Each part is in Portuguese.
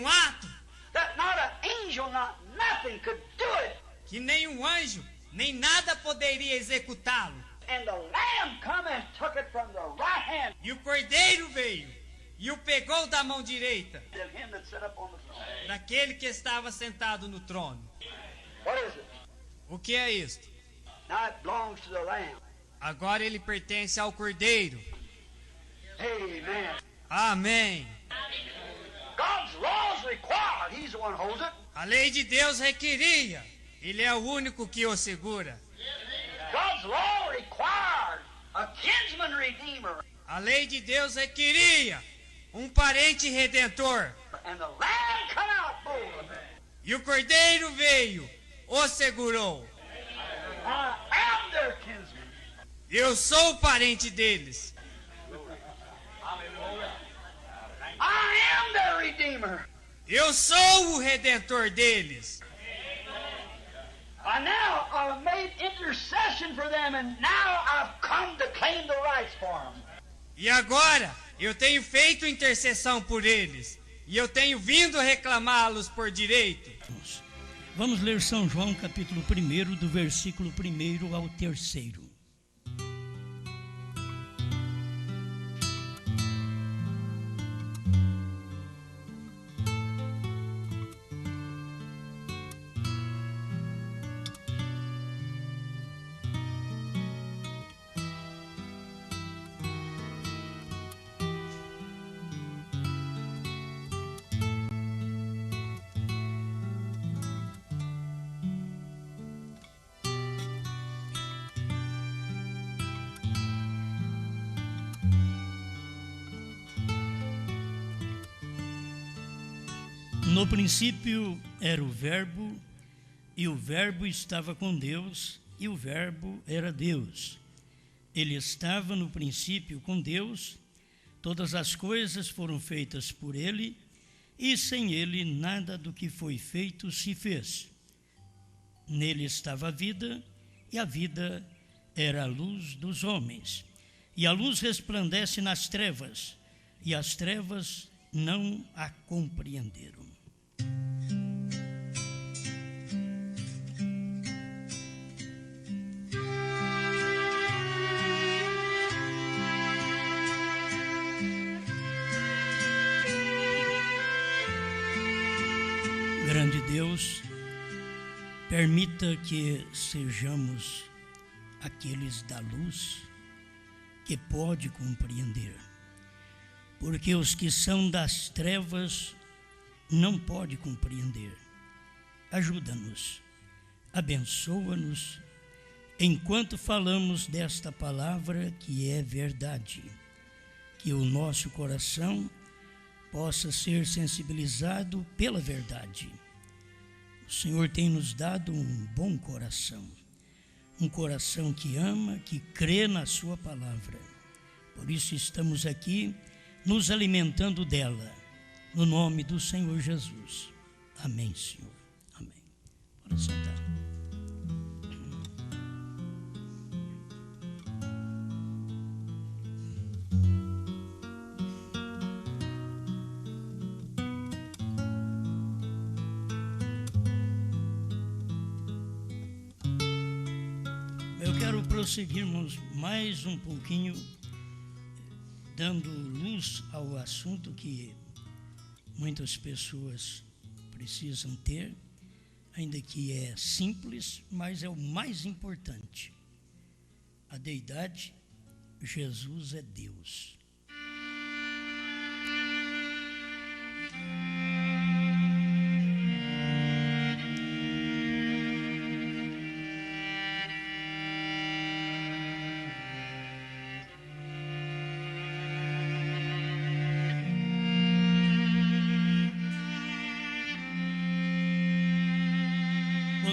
ato that not an angel, not nothing could do it. que nem um anjo, nem nada poderia executá-lo. And the Lamb come and took it from the right hand E o cordeiro veio e o pegou da mão direita of him that sat up on the throne. daquele que estava sentado no trono. What is it? O que é isto? Now it belongs to the Lamb. Agora ele pertence ao cordeiro. Amen. Amém. God's laws require. He's the one who holds it. A lei de Deus requeria. Ele é o único que o segura. God's law required a kinsman redeemer. A lei de Deus requeria um parente redentor. And the Lamb come out bold. E o cordeiro veio, o segurou. I am their kinsman. Eu sou o parente deles. I am their redeemer. Eu sou o redentor deles. I now I've made intercession for them, and now I've come to claim the rights for them. E agora eu tenho feito intercessão por eles. E eu tenho vindo reclamá-los por direito. Vamos ler São João capítulo 1, do versículo 1 ao 3. No princípio era o Verbo, e o Verbo estava com Deus, e o Verbo era Deus. Ele estava no princípio com Deus, todas as coisas foram feitas por ele, e sem ele nada do que foi feito se fez. Nele estava a vida, e a vida era a luz dos homens. E a luz resplandece nas trevas, e as trevas não a compreenderam. Grande Deus, permita que sejamos aqueles da luz que pode compreender, porque os que são das trevas não podem compreender. Ajuda-nos, abençoa-nos, enquanto falamos desta palavra que é verdade, que o nosso coração possa ser sensibilizado pela verdade. O Senhor tem nos dado um bom coração, um coração que ama, que crê na sua palavra. Por isso estamos aqui nos alimentando dela, no nome do Senhor Jesus. Amém, Senhor. Amém. Pode sentar. Prosseguirmos mais um pouquinho, dando luz ao assunto que muitas pessoas precisam ter, ainda que é simples, mas é o mais importante. A deidade, Jesus é Deus.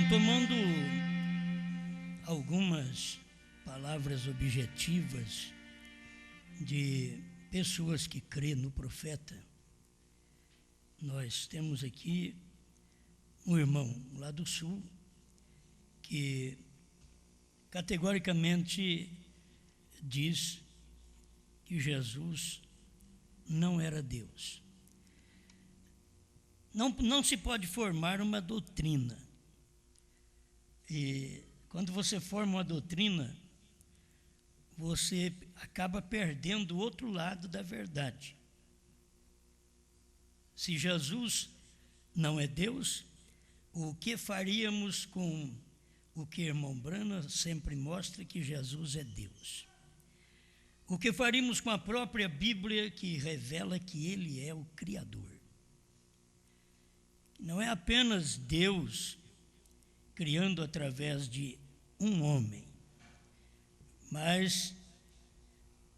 Tomando algumas palavras objetivas de pessoas que crêem no profeta, nós temos aqui um irmão lá do sul que categoricamente diz que Jesus não era Deus. não se pode formar uma doutrina. E quando você forma uma doutrina, você acaba perdendo o outro lado da verdade. Se Jesus não é Deus, o que faríamos com o que irmão Brana sempre mostra que Jesus é Deus? O que faríamos com a própria Bíblia que revela que Ele é o Criador? Não é apenas Deus criando através de um homem, mas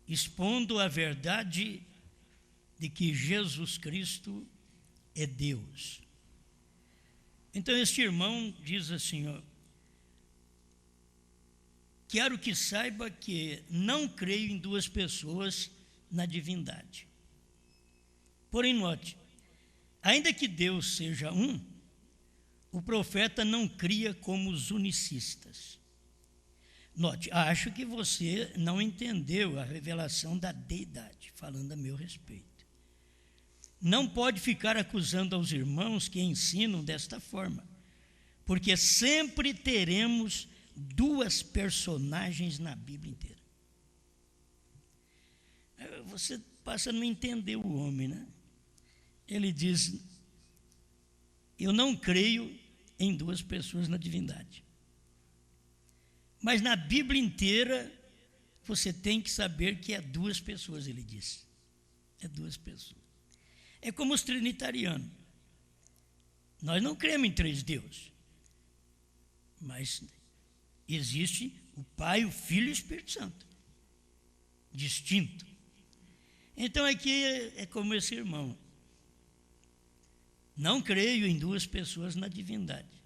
expondo a verdade de que Jesus Cristo é Deus. Então este irmão diz assim, ó, quero que saiba que não creio em duas pessoas na divindade. Porém, note, ainda que Deus seja um, o profeta não cria como os unicistas. Note, acho que você não entendeu a revelação da deidade, falando a meu respeito. Não pode ficar acusando aos irmãos que ensinam desta forma, porque sempre teremos duas personagens na Bíblia inteira. Você passa a não entender o homem, né? Ele diz, eu não creio em duas pessoas na divindade. Mas na Bíblia inteira, você tem que saber que é duas pessoas, ele diz. É duas pessoas. É como os trinitarianos. Nós não cremos em três deuses. Mas existe o Pai, o Filho e o Espírito Santo. Distinto. Então aqui é como esse irmão. Não creio em duas pessoas na divindade.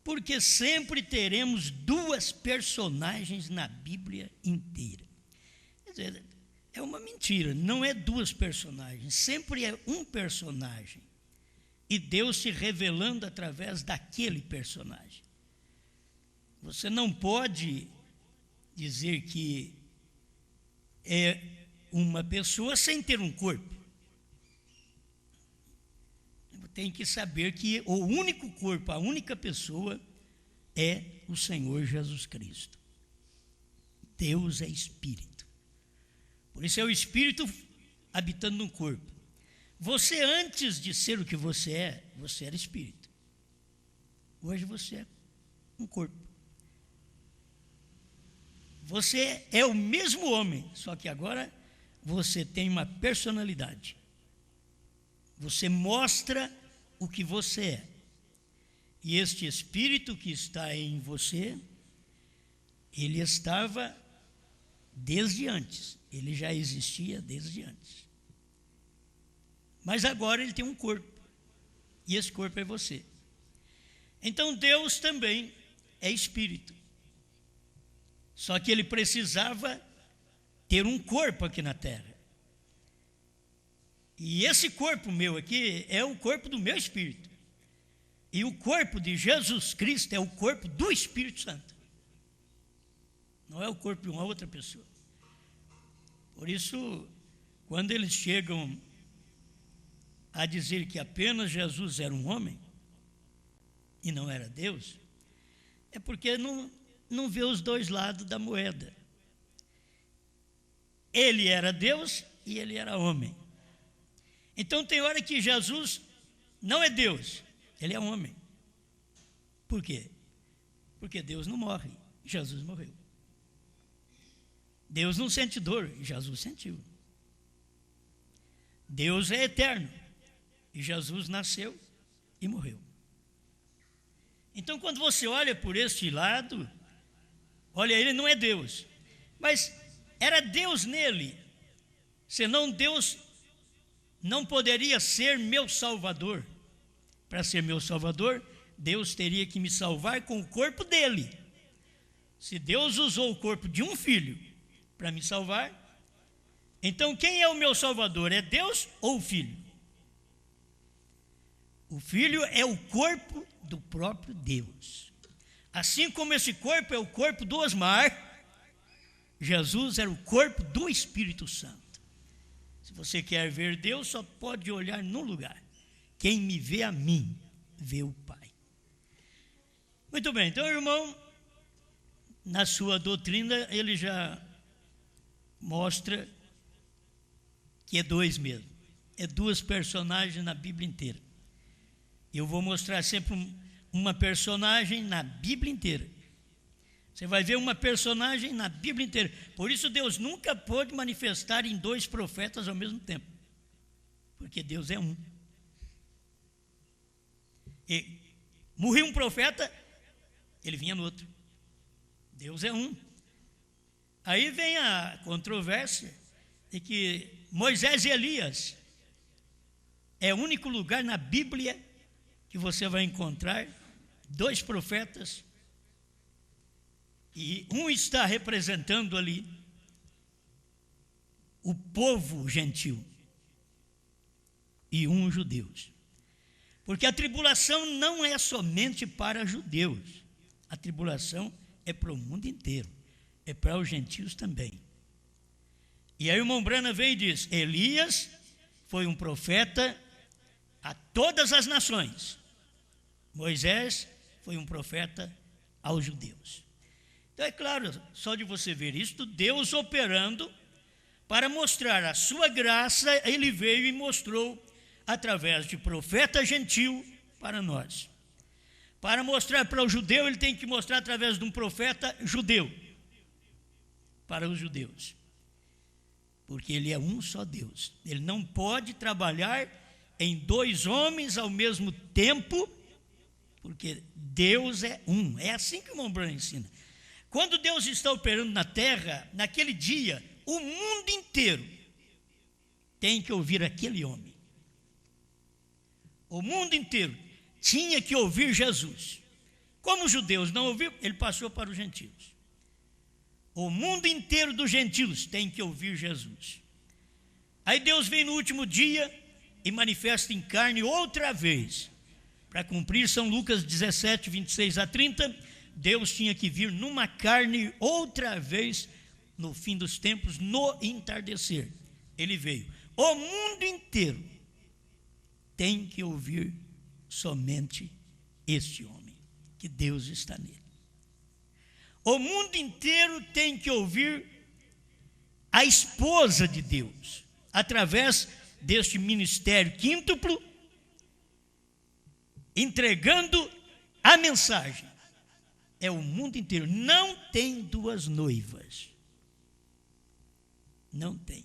Porque sempre teremos duas personagens na Bíblia inteira. Quer dizer, é uma mentira, não é duas personagens, sempre é um personagem. E Deus se revelando através daquele personagem. Você não pode dizer que é uma pessoa sem ter um corpo. Tem que saber que o único corpo, a única pessoa é o Senhor Jesus Cristo. Deus é Espírito. Por isso é o Espírito habitando no corpo. Você, antes de ser o que você era Espírito. Hoje você é um corpo. Você é o mesmo homem, só que agora você tem uma personalidade. Você mostra o que você é. E este Espírito que está em você, ele estava desde antes. Ele já existia desde antes. Mas agora ele tem um corpo. E esse corpo é você. Então Deus também é Espírito. Só que ele precisava ter um corpo aqui na terra. E esse corpo meu aqui é o corpo do meu Espírito. E o corpo de Jesus Cristo é o corpo do Espírito Santo. Não é o corpo de uma outra pessoa. Por isso, quando eles chegam a dizer que apenas Jesus era um homem e não era Deus, é porque não vê os dois lados da moeda. Ele era Deus e ele era homem. Então tem hora que Jesus não é Deus, ele é homem. Por quê? Porque Deus não morre, Jesus morreu. Deus não sente dor, Jesus sentiu. Deus é eterno, e Jesus nasceu e morreu. Então quando você olha por este lado, olha, ele não é Deus, mas era Deus nele, senão Deus não poderia ser meu Salvador. Para ser meu Salvador, Deus teria que me salvar com o corpo dele. Se Deus usou o corpo de um filho para me salvar, então quem é o meu Salvador? É Deus ou o Filho? O Filho é o corpo do próprio Deus. Assim como esse corpo é o corpo do Osmar, Jesus era o corpo do Espírito Santo. Se Se você quer ver Deus, só pode olhar num lugar. Quem me vê a mim, vê o Pai. Muito bem, então, irmão, na sua doutrina, ele já mostra que é dois mesmo. É duas personagens na Bíblia inteira. Eu vou mostrar sempre uma personagem na Bíblia inteira. Você vai ver uma personagem na Bíblia inteira. Por isso Deus nunca pôde manifestar em dois profetas ao mesmo tempo. Porque Deus é um. E morria um profeta, ele vinha no outro. Deus é um. Aí vem a controvérsia de que Moisés e Elias é o único lugar na Bíblia que você vai encontrar dois profetas, e um está representando ali o povo gentil e um judeus. Porque a tribulação não é somente para judeus, a tribulação é para o mundo inteiro, é para os gentios também. E aí o irmão Branham vem e diz: Elias foi um profeta a todas as nações, Moisés foi um profeta aos judeus. Então é claro, só de você ver isto, Deus operando para mostrar a sua graça, ele veio e mostrou através de profeta gentil para nós. Para mostrar para o judeu, ele tem que mostrar através de um profeta judeu para os judeus. Porque ele é um só Deus. Ele não pode trabalhar em dois homens ao mesmo tempo, porque Deus é um. É assim que o irmão Branham ensina. Quando Deus está operando na terra, naquele dia, o mundo inteiro tem que ouvir aquele homem. O mundo inteiro tinha que ouvir Jesus. Como os judeus não ouviram, ele passou para os gentios. O mundo inteiro dos gentios tem que ouvir Jesus. Aí Deus vem no último dia e manifesta em carne outra vez. Para cumprir São Lucas 17, 26 a 30, Deus tinha que vir numa carne outra vez no fim dos tempos, no entardecer. Ele veio. O mundo inteiro tem que ouvir somente este homem, que Deus está nele. O mundo inteiro tem que ouvir a esposa de Deus, através deste ministério quíntuplo, entregando a mensagem. É o mundo inteiro. Não tem duas noivas. Não tem.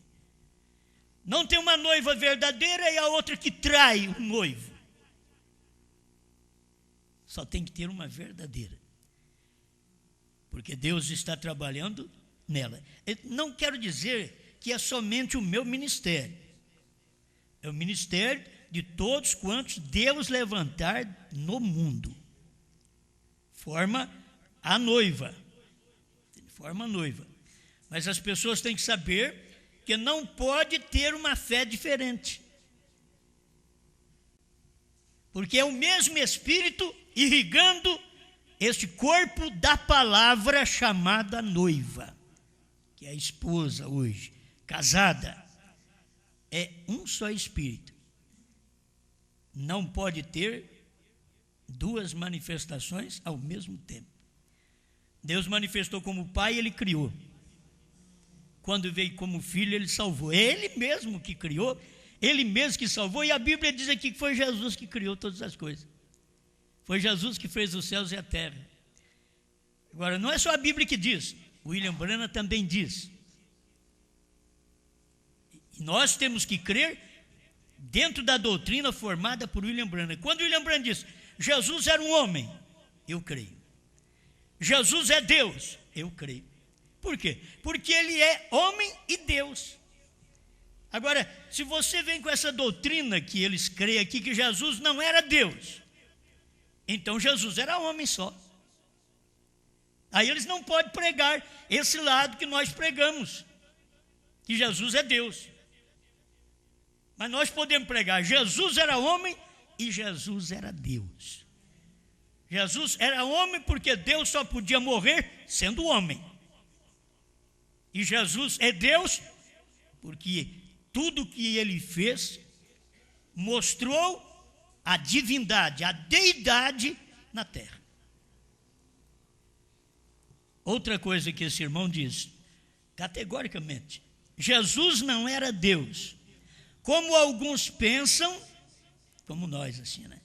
Não tem uma noiva verdadeira e a outra que trai o noivo. Só tem que ter uma verdadeira. Porque Deus está trabalhando nela. Eu não quero dizer que é somente o meu ministério. É o ministério de todos quantos Deus levantar no mundo. Forma a noiva. Forma a noiva. Mas as pessoas têm que saber que não pode ter uma fé diferente. Porque é o mesmo Espírito irrigando este corpo da palavra chamada noiva, que é a esposa hoje, casada. É um só Espírito. Não pode ter duas manifestações ao mesmo tempo. Deus manifestou como Pai, Ele criou. Quando veio como Filho, Ele salvou. É Ele mesmo que criou, Ele mesmo que salvou. E a Bíblia diz aqui que foi Jesus que criou todas as coisas. Foi Jesus que fez os céus e a terra. Agora, não é só a Bíblia que diz. William Branham também diz. E nós temos que crer dentro da doutrina formada por William Branham. Quando William Branham diz, Jesus era um homem, eu creio. Jesus é Deus, eu creio. Por quê? Porque Ele é homem e Deus. Agora, se você vem com essa doutrina que eles creem aqui, que Jesus não era Deus, então Jesus era homem só. Aí eles não podem pregar esse lado que nós pregamos, que Jesus é Deus. Mas nós podemos pregar, Jesus era homem e Jesus era Deus. Jesus era homem porque Deus só podia morrer sendo homem. E Jesus é Deus porque tudo que ele fez, mostrou a divindade, a deidade na terra. Outra coisa que esse irmão diz, categoricamente, Jesus não era Deus, como alguns pensam, como nós assim, né?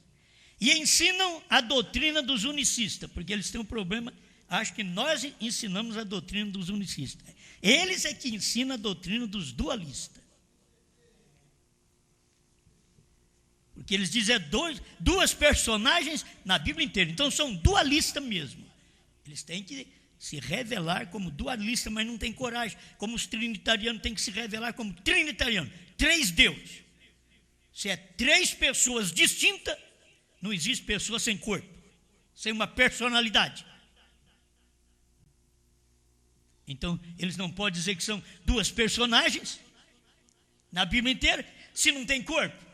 E ensinam a doutrina dos unicistas, porque eles têm um problema, acho que nós ensinamos a doutrina dos unicistas. Eles é que ensinam a doutrina dos dualistas. Porque eles dizem duas personagens na Bíblia inteira, então são dualistas mesmo. Eles têm que se revelar como dualista, mas não tem coragem, como os trinitarianos têm que se revelar como trinitariano, 3 deuses. Se é 3 pessoas distintas, não existe pessoa sem corpo, sem uma personalidade. Então, eles não podem dizer que são 2 personagens na Bíblia inteira, se não tem corpo.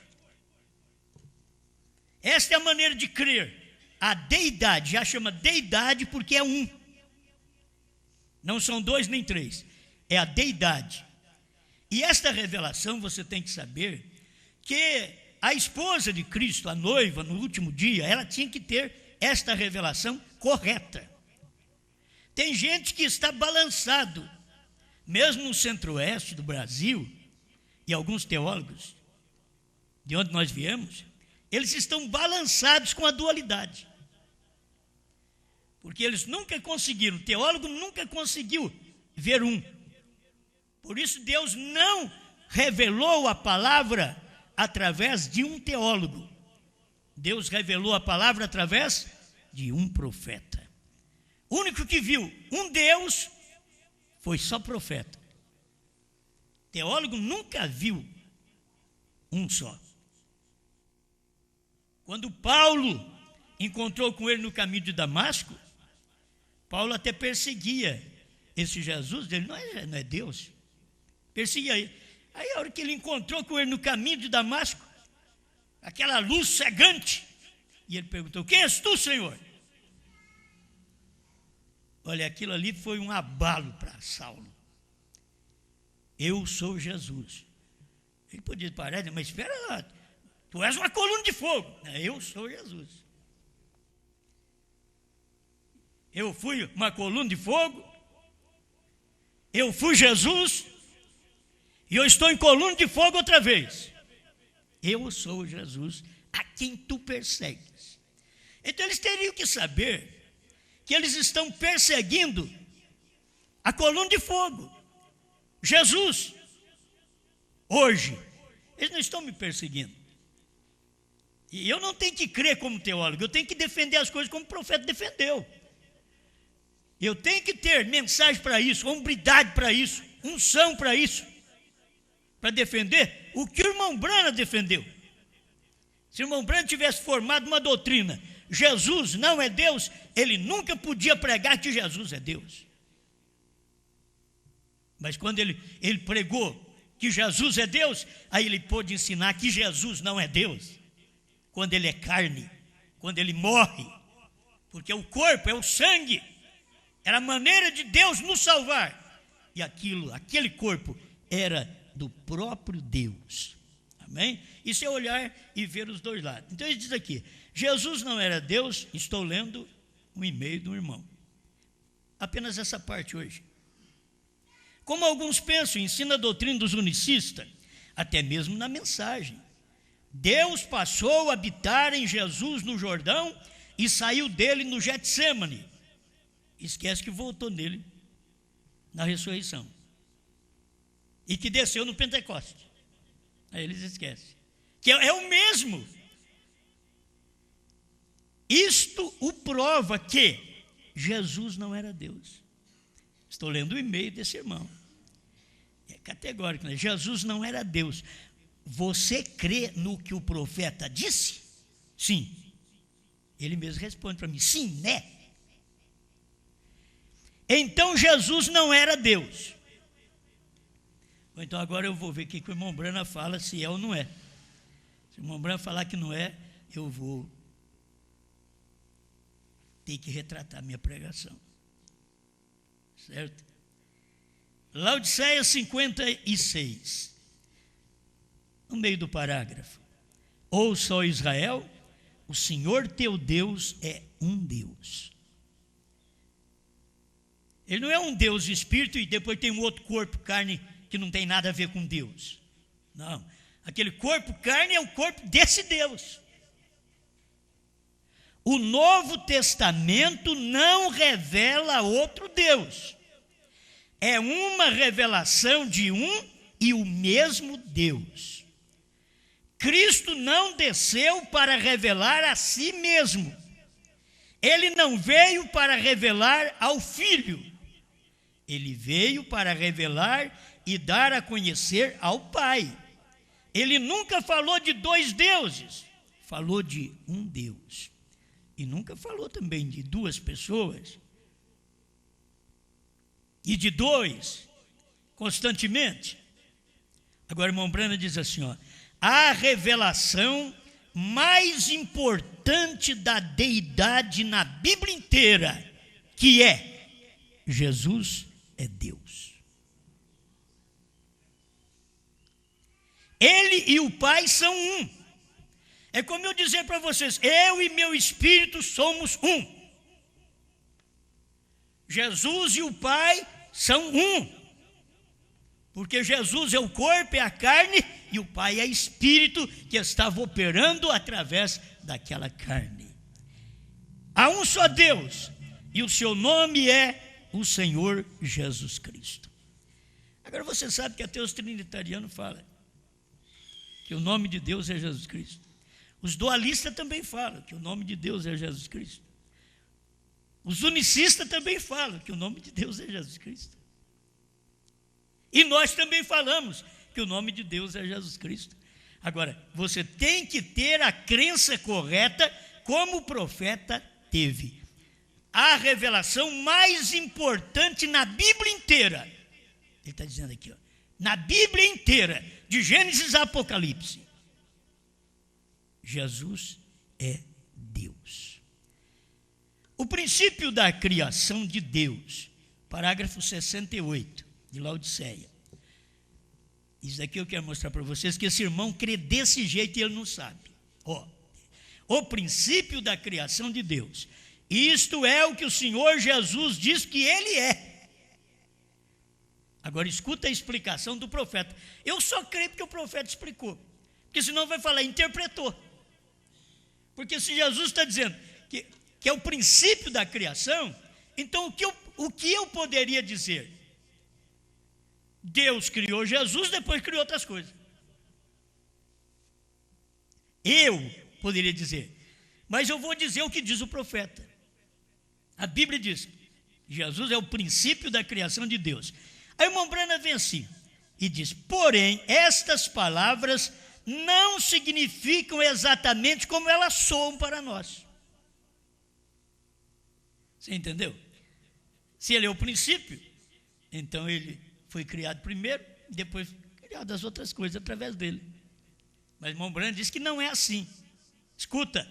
Esta é a maneira de crer. A deidade, já chama deidade porque é um. Não são 2 nem 3. É a deidade. E esta revelação você tem que saber que a esposa de Cristo, a noiva, no último dia, ela tinha que ter esta revelação correta. Tem gente que está balançado, mesmo no centro-oeste do Brasil, e alguns teólogos, de onde nós viemos, eles estão balançados com a dualidade. Porque eles nunca conseguiram, o teólogo nunca conseguiu ver um. Por isso Deus não revelou a palavra através de um teólogo. Deus revelou a palavra através de um profeta. O único que viu um Deus foi só profeta. Teólogo nunca viu um só. Quando Paulo encontrou com ele no caminho de Damasco, Paulo até perseguia esse Jesus, ele não é Deus, perseguia ele. Aí a hora que ele encontrou com ele no caminho de Damasco, aquela luz cegante, e ele perguntou: quem és tu, Senhor? Olha, aquilo ali foi um abalo para Saulo. Eu sou Jesus. Ele podia parar, mas espera lá, tu és uma coluna de fogo. Eu sou Jesus. Eu fui uma coluna de fogo, eu fui Jesus, e eu estou em coluna de fogo outra vez. Eu sou Jesus, a quem tu persegues. Então eles teriam que saber que eles estão perseguindo a coluna de fogo, Jesus. Hoje, eles não estão me perseguindo. E eu não tenho que crer como teólogo, eu tenho que defender as coisas como o profeta defendeu. Eu tenho que ter mensagem para isso, hombridade para isso, unção para isso, para defender o que o irmão Brana defendeu. Se o irmão Brana tivesse formado uma doutrina, Jesus não é Deus, ele nunca podia pregar que Jesus é Deus. Mas quando ele pregou que Jesus é Deus, aí ele pôde ensinar que Jesus não é Deus. Quando ele é carne, quando ele morre, porque o corpo é o sangue, era a maneira de Deus nos salvar, e aquele corpo era do próprio Deus, amém? Isso é olhar e ver os dois lados. Então ele diz aqui, Jesus não era Deus, estou lendo um e-mail do irmão, apenas essa parte hoje. Como alguns pensam, ensina a doutrina dos unicistas, até mesmo na mensagem. Deus passou a habitar em Jesus no Jordão e saiu dele no Getsêmani. Esquece que voltou nele na ressurreição. E que desceu no Pentecostes. Aí eles esquecem. Que é o mesmo. Isto o prova que Jesus não era Deus. Estou lendo o e-mail desse irmão. É categórico, né? Jesus não era Deus. Você crê no que o profeta disse? Sim. Ele mesmo responde para mim, sim, né? Então Jesus não era Deus. Então agora eu vou ver o que o irmão Brana fala, se é ou não é. Se o irmão Brana falar que não é, eu vou ter que retratar minha pregação. Certo? Laodiceia 56. meio do parágrafo. Ouça, ó Israel, o Senhor teu Deus é um Deus. Ele não é um Deus espírito e depois tem um outro corpo, carne, que não tem nada a ver com Deus. Não, aquele corpo, carne, é o corpo desse Deus. O Novo Testamento não revela outro Deus. É uma revelação de um e o mesmo Deus. Cristo não desceu para revelar a si mesmo. Ele não veio para revelar ao Filho. Ele veio para revelar e dar a conhecer ao Pai. Ele nunca falou de dois deuses, falou de um Deus. E nunca falou também de duas pessoas. E de dois, constantemente. Agora, irmão Branham diz assim, ó, a revelação mais importante da deidade na Bíblia inteira, que é Jesus é Deus. Ele e o Pai são um. É como eu dizer para vocês, eu e meu espírito somos um. Jesus e o Pai são um. Porque Jesus é o corpo, é a carne, e o Pai é espírito que estava operando através daquela carne. Há um só Deus, e o seu nome é o Senhor Jesus Cristo. Agora você sabe que até os trinitarianos falam que o nome de Deus é Jesus Cristo. Os dualistas também falam que o nome de Deus é Jesus Cristo. Os unicistas também falam que o nome de Deus é Jesus Cristo. E nós também falamos que o nome de Deus é Jesus Cristo. Agora, você tem que ter a crença correta como o profeta teve. A revelação mais importante na Bíblia inteira. Ele está dizendo aqui, ó, na Bíblia inteira, de Gênesis a Apocalipse. Jesus é Deus. O princípio da criação de Deus, parágrafo 68, de Laodiceia. Isso daqui eu quero mostrar para vocês, que esse irmão crê desse jeito e ele não sabe. Ó, o princípio da criação de Deus. Isto é o que o Senhor Jesus diz que ele é. Agora escuta a explicação do profeta. Eu só creio porque o profeta explicou. Porque senão vai falar, interpretou. Porque se Jesus está dizendo que é o princípio da criação, então o que eu poderia dizer? Deus criou Jesus, depois criou outras coisas. Eu poderia dizer, mas eu vou dizer o que diz o profeta. A Bíblia diz, Jesus é o princípio da criação de Deus. Aí o irmão Branham vem assim e diz, porém, estas palavras não significam exatamente como elas soam para nós. Você entendeu? Se ele é o princípio, então ele foi criado primeiro, depois criado as outras coisas através dele. Mas o irmão Branham diz que não é assim. Escuta,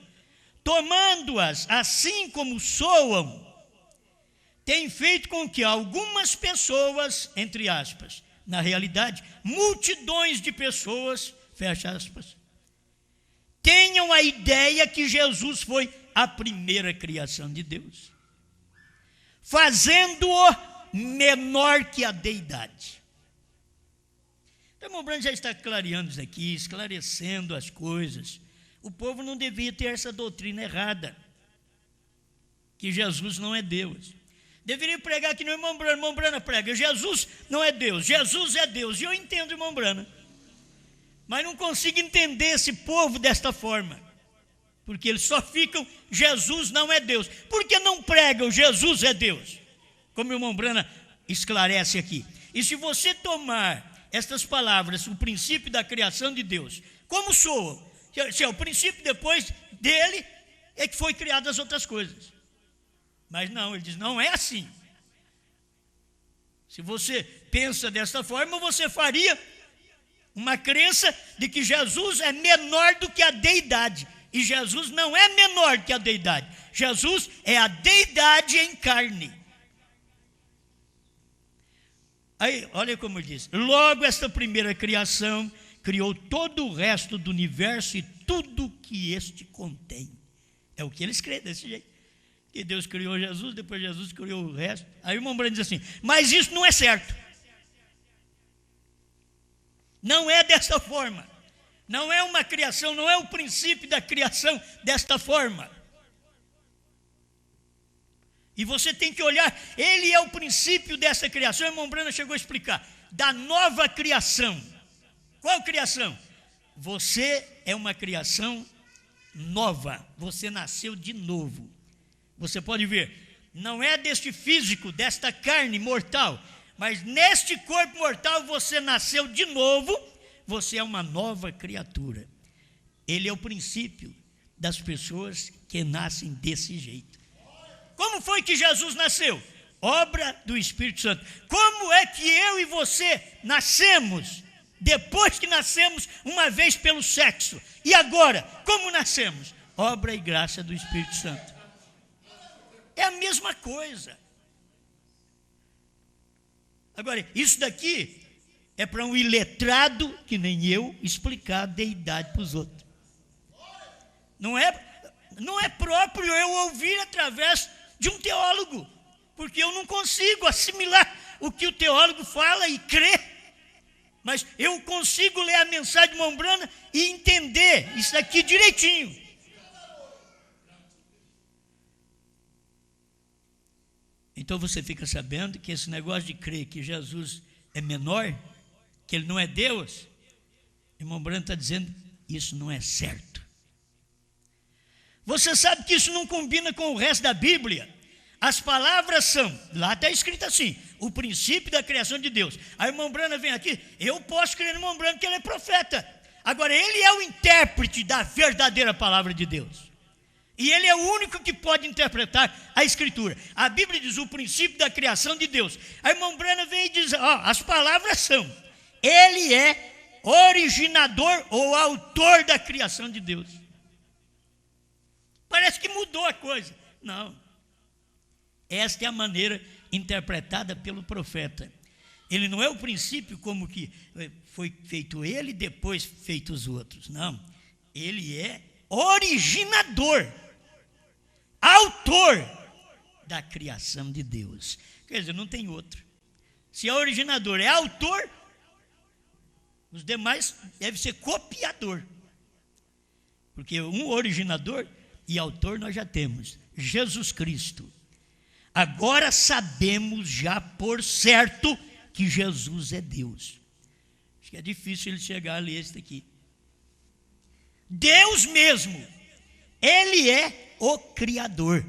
tomando-as assim como soam, tem feito com que algumas pessoas, entre aspas, na realidade, multidões de pessoas, fecha aspas, tenham a ideia que Jesus foi a primeira criação de Deus, fazendo-o menor que a deidade. Então, o irmão Branham já está clareando isso aqui, esclarecendo as coisas. O povo não devia ter essa doutrina errada, que Jesus não é Deus. Deveria pregar que no irmão Branham prega, Jesus não é Deus, Jesus é Deus. E eu entendo, irmão Branham, mas não consigo entender esse povo desta forma, porque eles só ficam, Jesus não é Deus. Por que não pregam Jesus é Deus? Como o irmão Branham esclarece aqui. E se você tomar estas palavras, o princípio da criação de Deus, como soam? Se é o princípio, depois dele é que foi criadas as outras coisas. Mas não, ele diz, não é assim. Se você pensa desta forma, você faria uma crença de que Jesus é menor do que a deidade. E Jesus não é menor que a deidade. Jesus é a deidade em carne. Aí, olha como ele diz. Logo, esta primeira criação criou todo o resto do universo e tudo que este contém. É o que eles creem desse jeito. Que Deus criou Jesus, depois Jesus criou o resto. Aí o irmão Branham diz assim, mas isso não é certo. Não é desta forma. Não é uma criação, não é o princípio da criação desta forma. E você tem que olhar, ele é o princípio dessa criação. O irmão Branham chegou a explicar, da nova criação. Qual criação? Você é uma criação nova, você nasceu de novo. Você pode ver, não é deste físico, desta carne mortal, mas neste corpo mortal você nasceu de novo, você é uma nova criatura. Ele é o princípio das pessoas que nascem desse jeito. Como foi que Jesus nasceu? Obra do Espírito Santo. Como é que eu e você nascemos? Depois que nascemos uma vez pelo sexo. E agora, como nascemos? Obra e graça do Espírito Santo. É a mesma coisa. Agora, isso daqui é para um iletrado, que nem eu, explicar a deidade para os outros. Não é próprio eu ouvir através de um teólogo, porque eu não consigo assimilar o que o teólogo fala e crer, mas eu consigo ler a mensagem de irmão Branham e entender isso aqui direitinho. Então você fica sabendo que esse negócio de crer que Jesus é menor, que ele não é Deus, irmão Branham está dizendo, isso não é certo. Você sabe que isso não combina com o resto da Bíblia. As palavras são, lá está escrito assim, o princípio da criação de Deus. Aí o irmão Branham vem aqui, eu posso crer no irmão Branham porque ele é profeta. Agora, ele é o intérprete da verdadeira palavra de Deus. E ele é o único que pode interpretar a Escritura. A Bíblia diz o princípio da criação de Deus. Aí o irmão Branham vem e diz, as palavras são, ele é originador ou autor da criação de Deus. Parece que mudou a coisa. Não. Esta é a maneira interpretada pelo profeta. Ele não é o princípio como que foi feito ele, depois feito os outros. Não. Ele é originador, autor da criação de Deus. Quer dizer, não tem outro. Se é originador, é autor, os demais devem ser copiador. Porque um originador e autor nós já temos, Jesus Cristo. Agora sabemos já por certo que Jesus é Deus. Acho que é difícil ele chegar a ler esse aqui. Deus mesmo, ele é o Criador.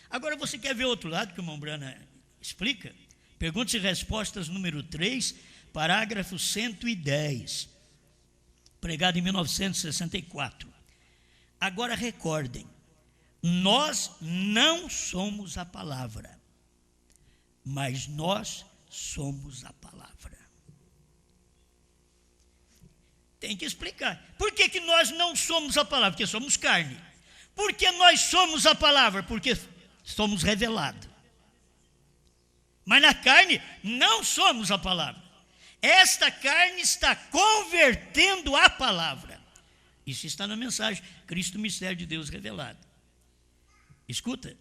Agora você quer ver outro lado que o irmão Branham explica? Perguntas e respostas número 3, parágrafo 110, pregado em 1964. Agora recordem, nós não somos a palavra, mas nós somos a palavra. Tem que explicar. Por que nós não somos a palavra? Porque somos carne. Por que nós somos a palavra? Porque somos revelados. Mas na carne não somos a palavra. Esta carne está convertendo a palavra. Isso está na mensagem, Cristo, mistério de Deus revelado. Escuta,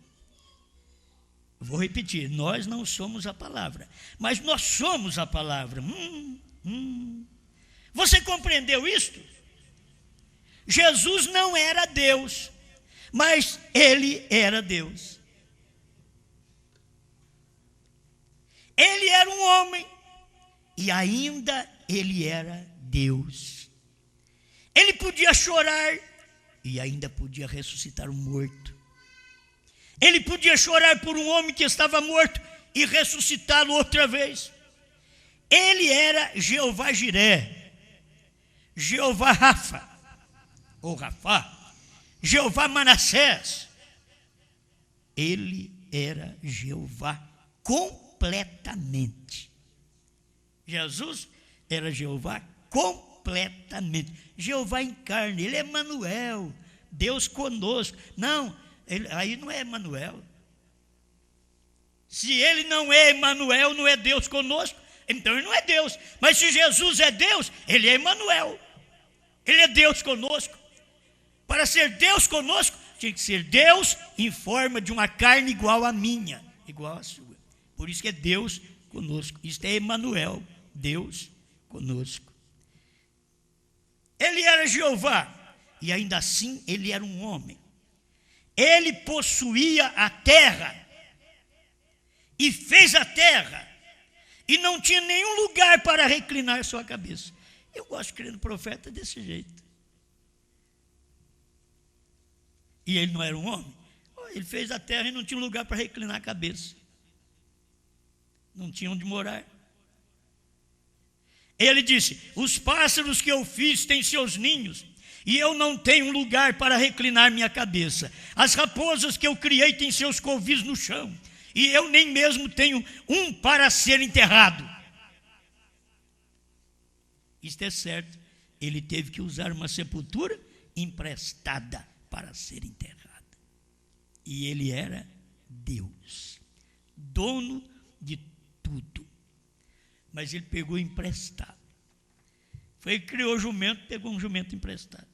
vou repetir, nós não somos a palavra, mas nós somos a palavra. Você compreendeu isto? Jesus não era Deus, mas ele era Deus. Ele era um homem e ainda ele era Deus. Ele podia chorar e ainda podia ressuscitar um morto. Ele podia chorar por um homem que estava morto e ressuscitá-lo outra vez. Ele era Jeová Jiré, Jeová Rafa, ou Rafá, Jeová Manassés. Ele era Jeová completamente. Jesus era Jeová completamente. Jeová em carne, ele é Emanuel, Deus conosco. Não, aí não é Emanuel. Se ele não é Emanuel, não é Deus conosco, então ele não é Deus. Mas se Jesus é Deus, ele é Emanuel. Deus conosco. Para ser Deus conosco, tinha que ser Deus em forma de uma carne igual à minha, igual à sua. Por isso que é Deus conosco. Isto é Emanuel, Deus conosco. Ele era Jeová, e ainda assim ele era um homem. Ele possuía a terra, e fez a terra, e não tinha nenhum lugar para reclinar sua cabeça. Eu gosto de crer no profeta desse jeito. E ele não era um homem? Ele fez a terra e não tinha lugar para reclinar a cabeça. Não tinha onde morar. Ele disse: os pássaros que eu fiz têm seus ninhos, e eu não tenho lugar para reclinar minha cabeça. As raposas que eu criei têm seus covis no chão, e eu nem mesmo tenho um para ser enterrado. Isto é certo, ele teve que usar uma sepultura emprestada para ser enterrado. E ele era Deus, dono de tudo. Mas ele pegou emprestado. Foi, criou jumento, pegou um jumento emprestado.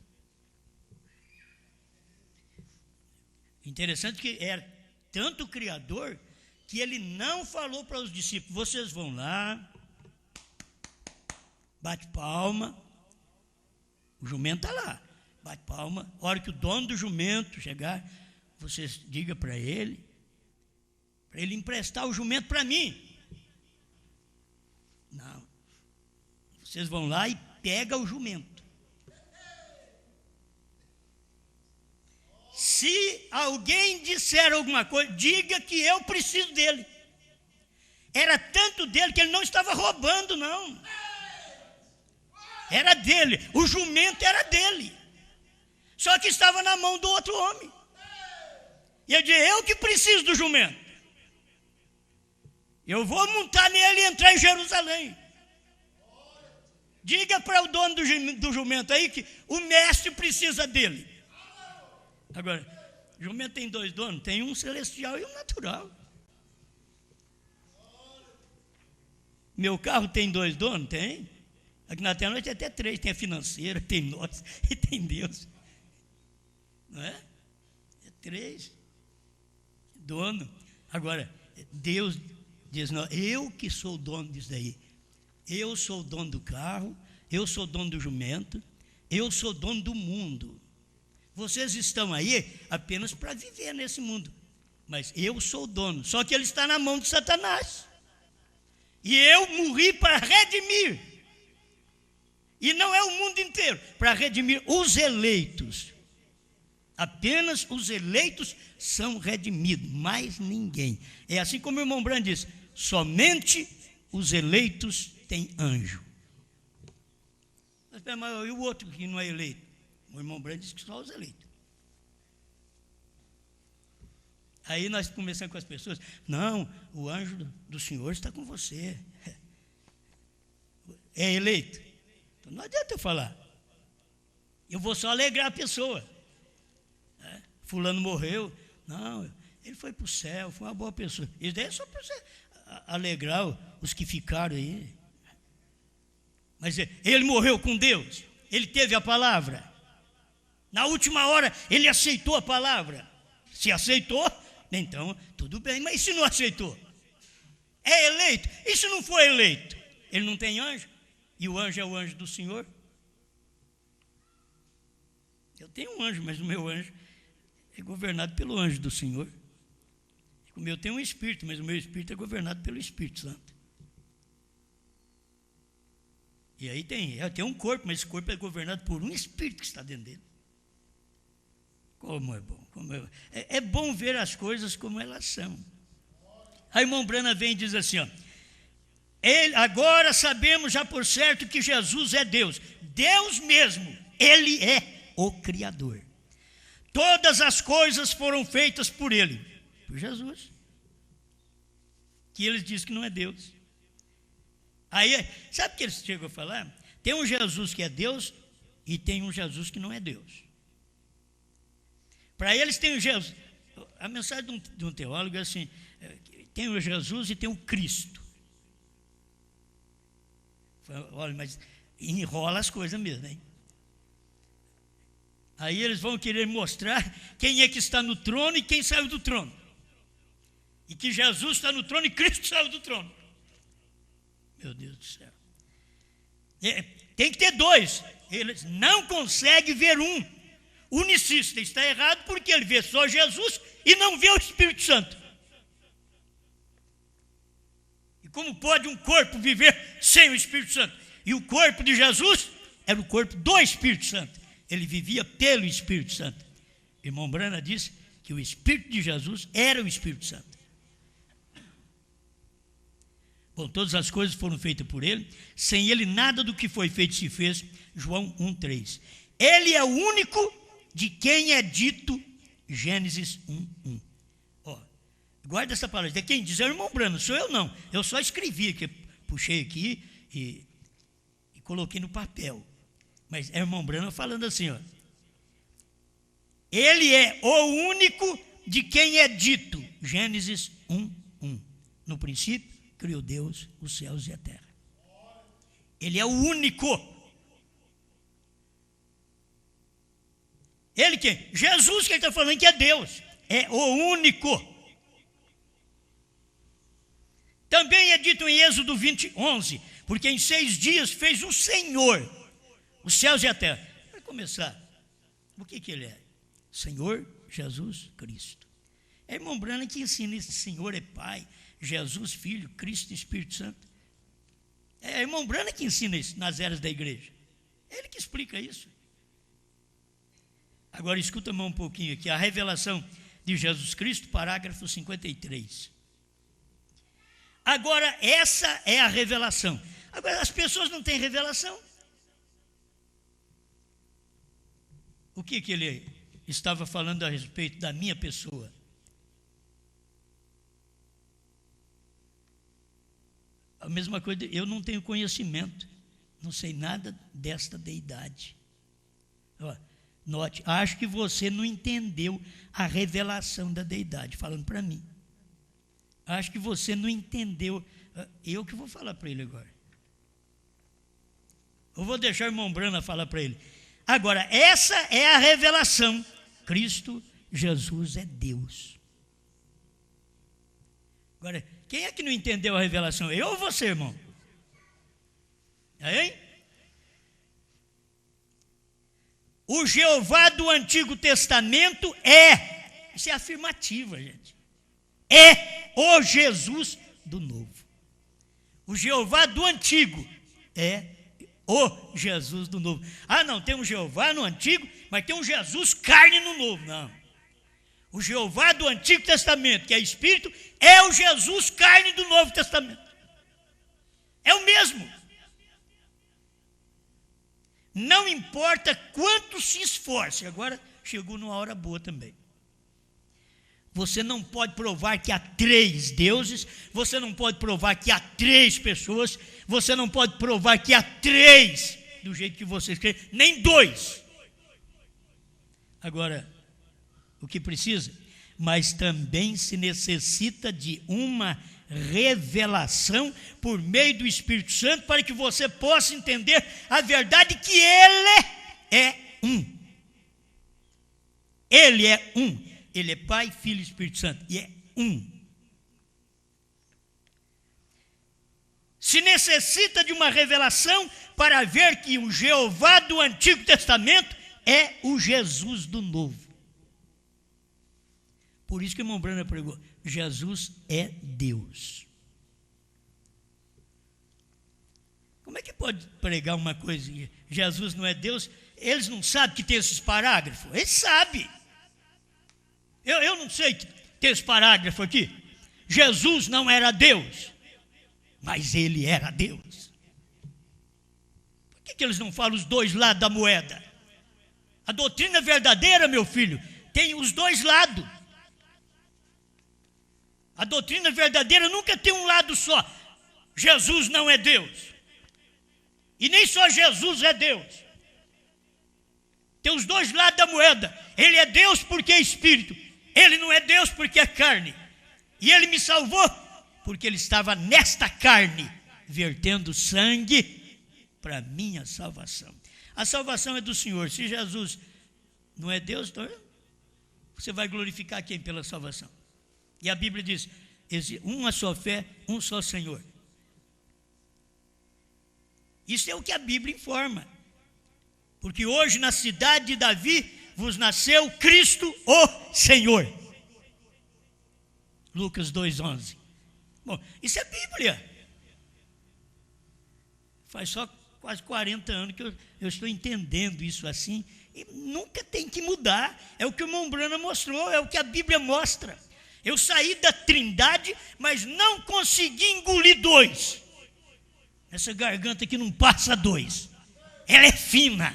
Interessante que era tanto o Criador que ele não falou para os discípulos: vocês vão lá, bate palma, o jumento está lá, bate palma. A hora que o dono do jumento chegar, vocês digam para ele emprestar o jumento para mim. Não, vocês vão lá e pegam o jumento. Se alguém disser alguma coisa, diga que eu preciso dele. Era tanto dele que ele não estava roubando, não. Era dele, o jumento era dele. Só que estava na mão do outro homem. E ele disse: eu que preciso do jumento. Eu vou montar nele e entrar em Jerusalém. Diga para o dono do jumento aí que o mestre precisa dele. Agora, o jumento tem dois donos, tem um celestial e um natural. Meu carro tem dois donos? Tem. Aqui na terra nós tem até três, tem a financeira, tem nós e tem Deus. Não é? É três. Dono. Agora, Deus diz: não, eu que sou o dono disso daí. Eu sou o dono do carro, eu sou o dono do jumento, eu sou o dono do mundo. Vocês estão aí apenas para viver nesse mundo, mas eu sou o dono. Só que ele está na mão de Satanás. E eu morri para redimir. E não é o mundo inteiro, para redimir os eleitos. Apenas os eleitos são redimidos, mais ninguém. É assim como o irmão Brand diz: somente os eleitos têm anjo. Mas e o outro que não é eleito? O irmão Brand diz que só os eleitos. Aí nós começamos com as pessoas: não, o anjo do Senhor está com você. É eleito? Então não adianta eu falar. Eu vou só alegrar a pessoa. Fulano morreu. Não, ele foi para o céu, foi uma boa pessoa. Isso daí é só para você alegrar os que ficaram aí. Mas ele morreu com Deus. Ele teve a palavra. Na última hora, ele aceitou a palavra. Se aceitou, então tudo bem. Mas se não aceitou? É eleito? E se não for eleito? Ele não tem anjo? E o anjo é o anjo do Senhor? Eu tenho um anjo, mas o meu anjo é governado pelo anjo do Senhor. O meu tem um espírito, mas o meu espírito é governado pelo Espírito Santo. E aí tem um corpo, mas esse corpo é governado por um espírito que está dentro dele. Como é bom, é bom ver as coisas como elas são. Aí o irmão Brana vem e diz assim: ó, agora sabemos já por certo que Jesus é Deus. Deus mesmo, Ele é o Criador. Todas as coisas foram feitas por Ele, por Jesus. Que eles dizem que não é Deus. Aí, sabe o que eles chegam a falar? Tem um Jesus que é Deus e tem um Jesus que não é Deus. Para eles tem um Jesus. A mensagem de um teólogo é assim: tem o Jesus e tem o Cristo. Olha, mas enrola as coisas mesmo, hein? Aí eles vão querer mostrar quem é que está no trono e quem saiu do trono. E que Jesus está no trono e Cristo saiu do trono. Meu Deus do céu. Tem que ter dois. Eles não conseguem ver um. O unicista está errado porque ele vê só Jesus e não vê o Espírito Santo. E como pode um corpo viver sem o Espírito Santo? E o corpo de Jesus era o corpo do Espírito Santo. Ele vivia pelo Espírito Santo. Irmão Brana disse que o Espírito de Jesus era o Espírito Santo. Bom, todas as coisas foram feitas por ele. Sem ele nada do que foi feito se fez. João 1,3. Ele é o único de quem é dito Gênesis 1:1. Ó, guarda essa palavra. Quem diz é o irmão Brana, sou eu não. Eu só escrevi, que puxei aqui e coloquei no papel. Mas é o irmão Brana falando assim, ó. Ele é o único de quem é dito Gênesis 1:1. No princípio criou Deus os céus e a terra. Ele é o único. Ele quem? Jesus, que ele está falando que é Deus. É o único. Também é dito em Êxodo 20:11, porque em 6 dias fez o Senhor os céus e a terra. Vai começar. O que ele é? Senhor Jesus Cristo. É irmão Brana que ensina isso. Senhor é Pai, Jesus Filho, Cristo e Espírito Santo. É irmão Brana que ensina isso nas eras da igreja. É ele que explica isso. Agora escuta um pouquinho aqui. A revelação de Jesus Cristo, parágrafo 53. Agora essa é a revelação. Agora as pessoas não têm revelação. O que ele estava falando a respeito da minha pessoa? A mesma coisa, eu não tenho conhecimento, não sei nada desta deidade. Ó, note, acho que você não entendeu a revelação da deidade, falando para mim. Acho que você não entendeu. Eu que vou falar para ele agora. Eu vou deixar o irmão Brana falar para ele. Agora, essa é a revelação. Cristo Jesus é Deus. Agora, quem é que não entendeu a revelação? Eu ou você, irmão? Hein? O Jeová do Antigo Testamento é. Isso é afirmativa, gente. É o Jesus do Novo. O Jeová do Antigo é o Jesus do Novo. Ah, não, tem um Jeová no Antigo, mas tem um Jesus carne no Novo. Não. O Jeová do Antigo Testamento, que é Espírito, é o Jesus carne do Novo Testamento. É o mesmo. Não importa quanto se esforce. Agora chegou numa hora boa também. Você não pode provar que há 3 deuses, você não pode provar que há 3 pessoas, você não pode provar que há 3 do jeito que você escreve, nem 2. Agora, o que precisa? Mas também se necessita de uma revelação por meio do Espírito Santo para que você possa entender a verdade que Ele é um. Ele é um. Ele é Pai, Filho e Espírito Santo. E é um. Se necessita de uma revelação para ver que o Jeová do Antigo Testamento é o Jesus do Novo. Por isso que o irmão Brana pregou, Jesus é Deus. Como é que pode pregar uma coisa que Jesus não é Deus? Eles não sabem que tem esses parágrafos? Eles sabem. Eu não sei que tem esse parágrafo aqui. Jesus não era Deus, mas Ele era Deus. Por que eles não falam os dois lados da moeda? A doutrina verdadeira, meu filho, tem os dois lados. A doutrina verdadeira nunca tem um lado só. Jesus não é Deus. E nem só Jesus é Deus. Tem os dois lados da moeda. Ele é Deus porque é Espírito. Ele não é Deus porque é carne. E Ele me salvou porque Ele estava nesta carne, vertendo sangue para minha salvação. A salvação é do Senhor. Se Jesus não é Deus, então você vai glorificar quem pela salvação? E a Bíblia diz, uma só fé, um só Senhor. Isso é o que a Bíblia informa. Porque hoje na cidade de Davi vos nasceu Cristo o Senhor. Lucas 2,11. Bom, isso é Bíblia. Faz só quase 40 anos que eu estou entendendo isso assim. E nunca tem que mudar. É o que o irmão Branham mostrou, é o que a Bíblia mostra. Eu saí da Trindade, mas não consegui engolir 2. Essa garganta aqui não passa 2. Ela é fina.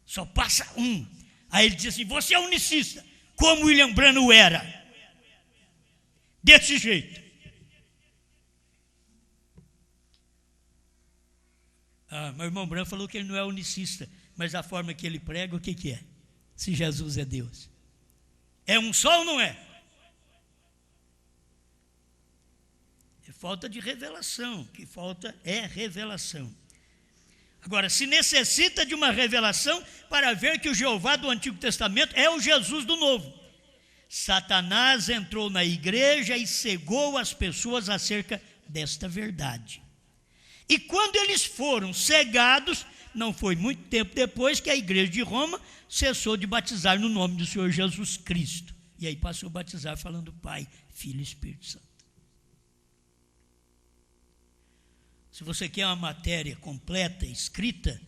Só passa 1. Aí ele diz assim, você é unicista, como William Branham era. Desse jeito. Meu irmão Branham falou que ele não é unicista, mas a forma que ele prega, o que é? Se Jesus é Deus. É um só ou não é? É falta de revelação, que falta é revelação. Agora, se necessita de uma revelação para ver que o Jeová do Antigo Testamento é o Jesus do Novo. Satanás entrou na igreja e cegou as pessoas acerca desta verdade. E quando eles foram cegados, não foi muito tempo depois que a igreja de Roma cessou de batizar no nome do Senhor Jesus Cristo. E aí passou a batizar falando Pai, Filho e Espírito Santo. Se você quer uma matéria completa, escrita,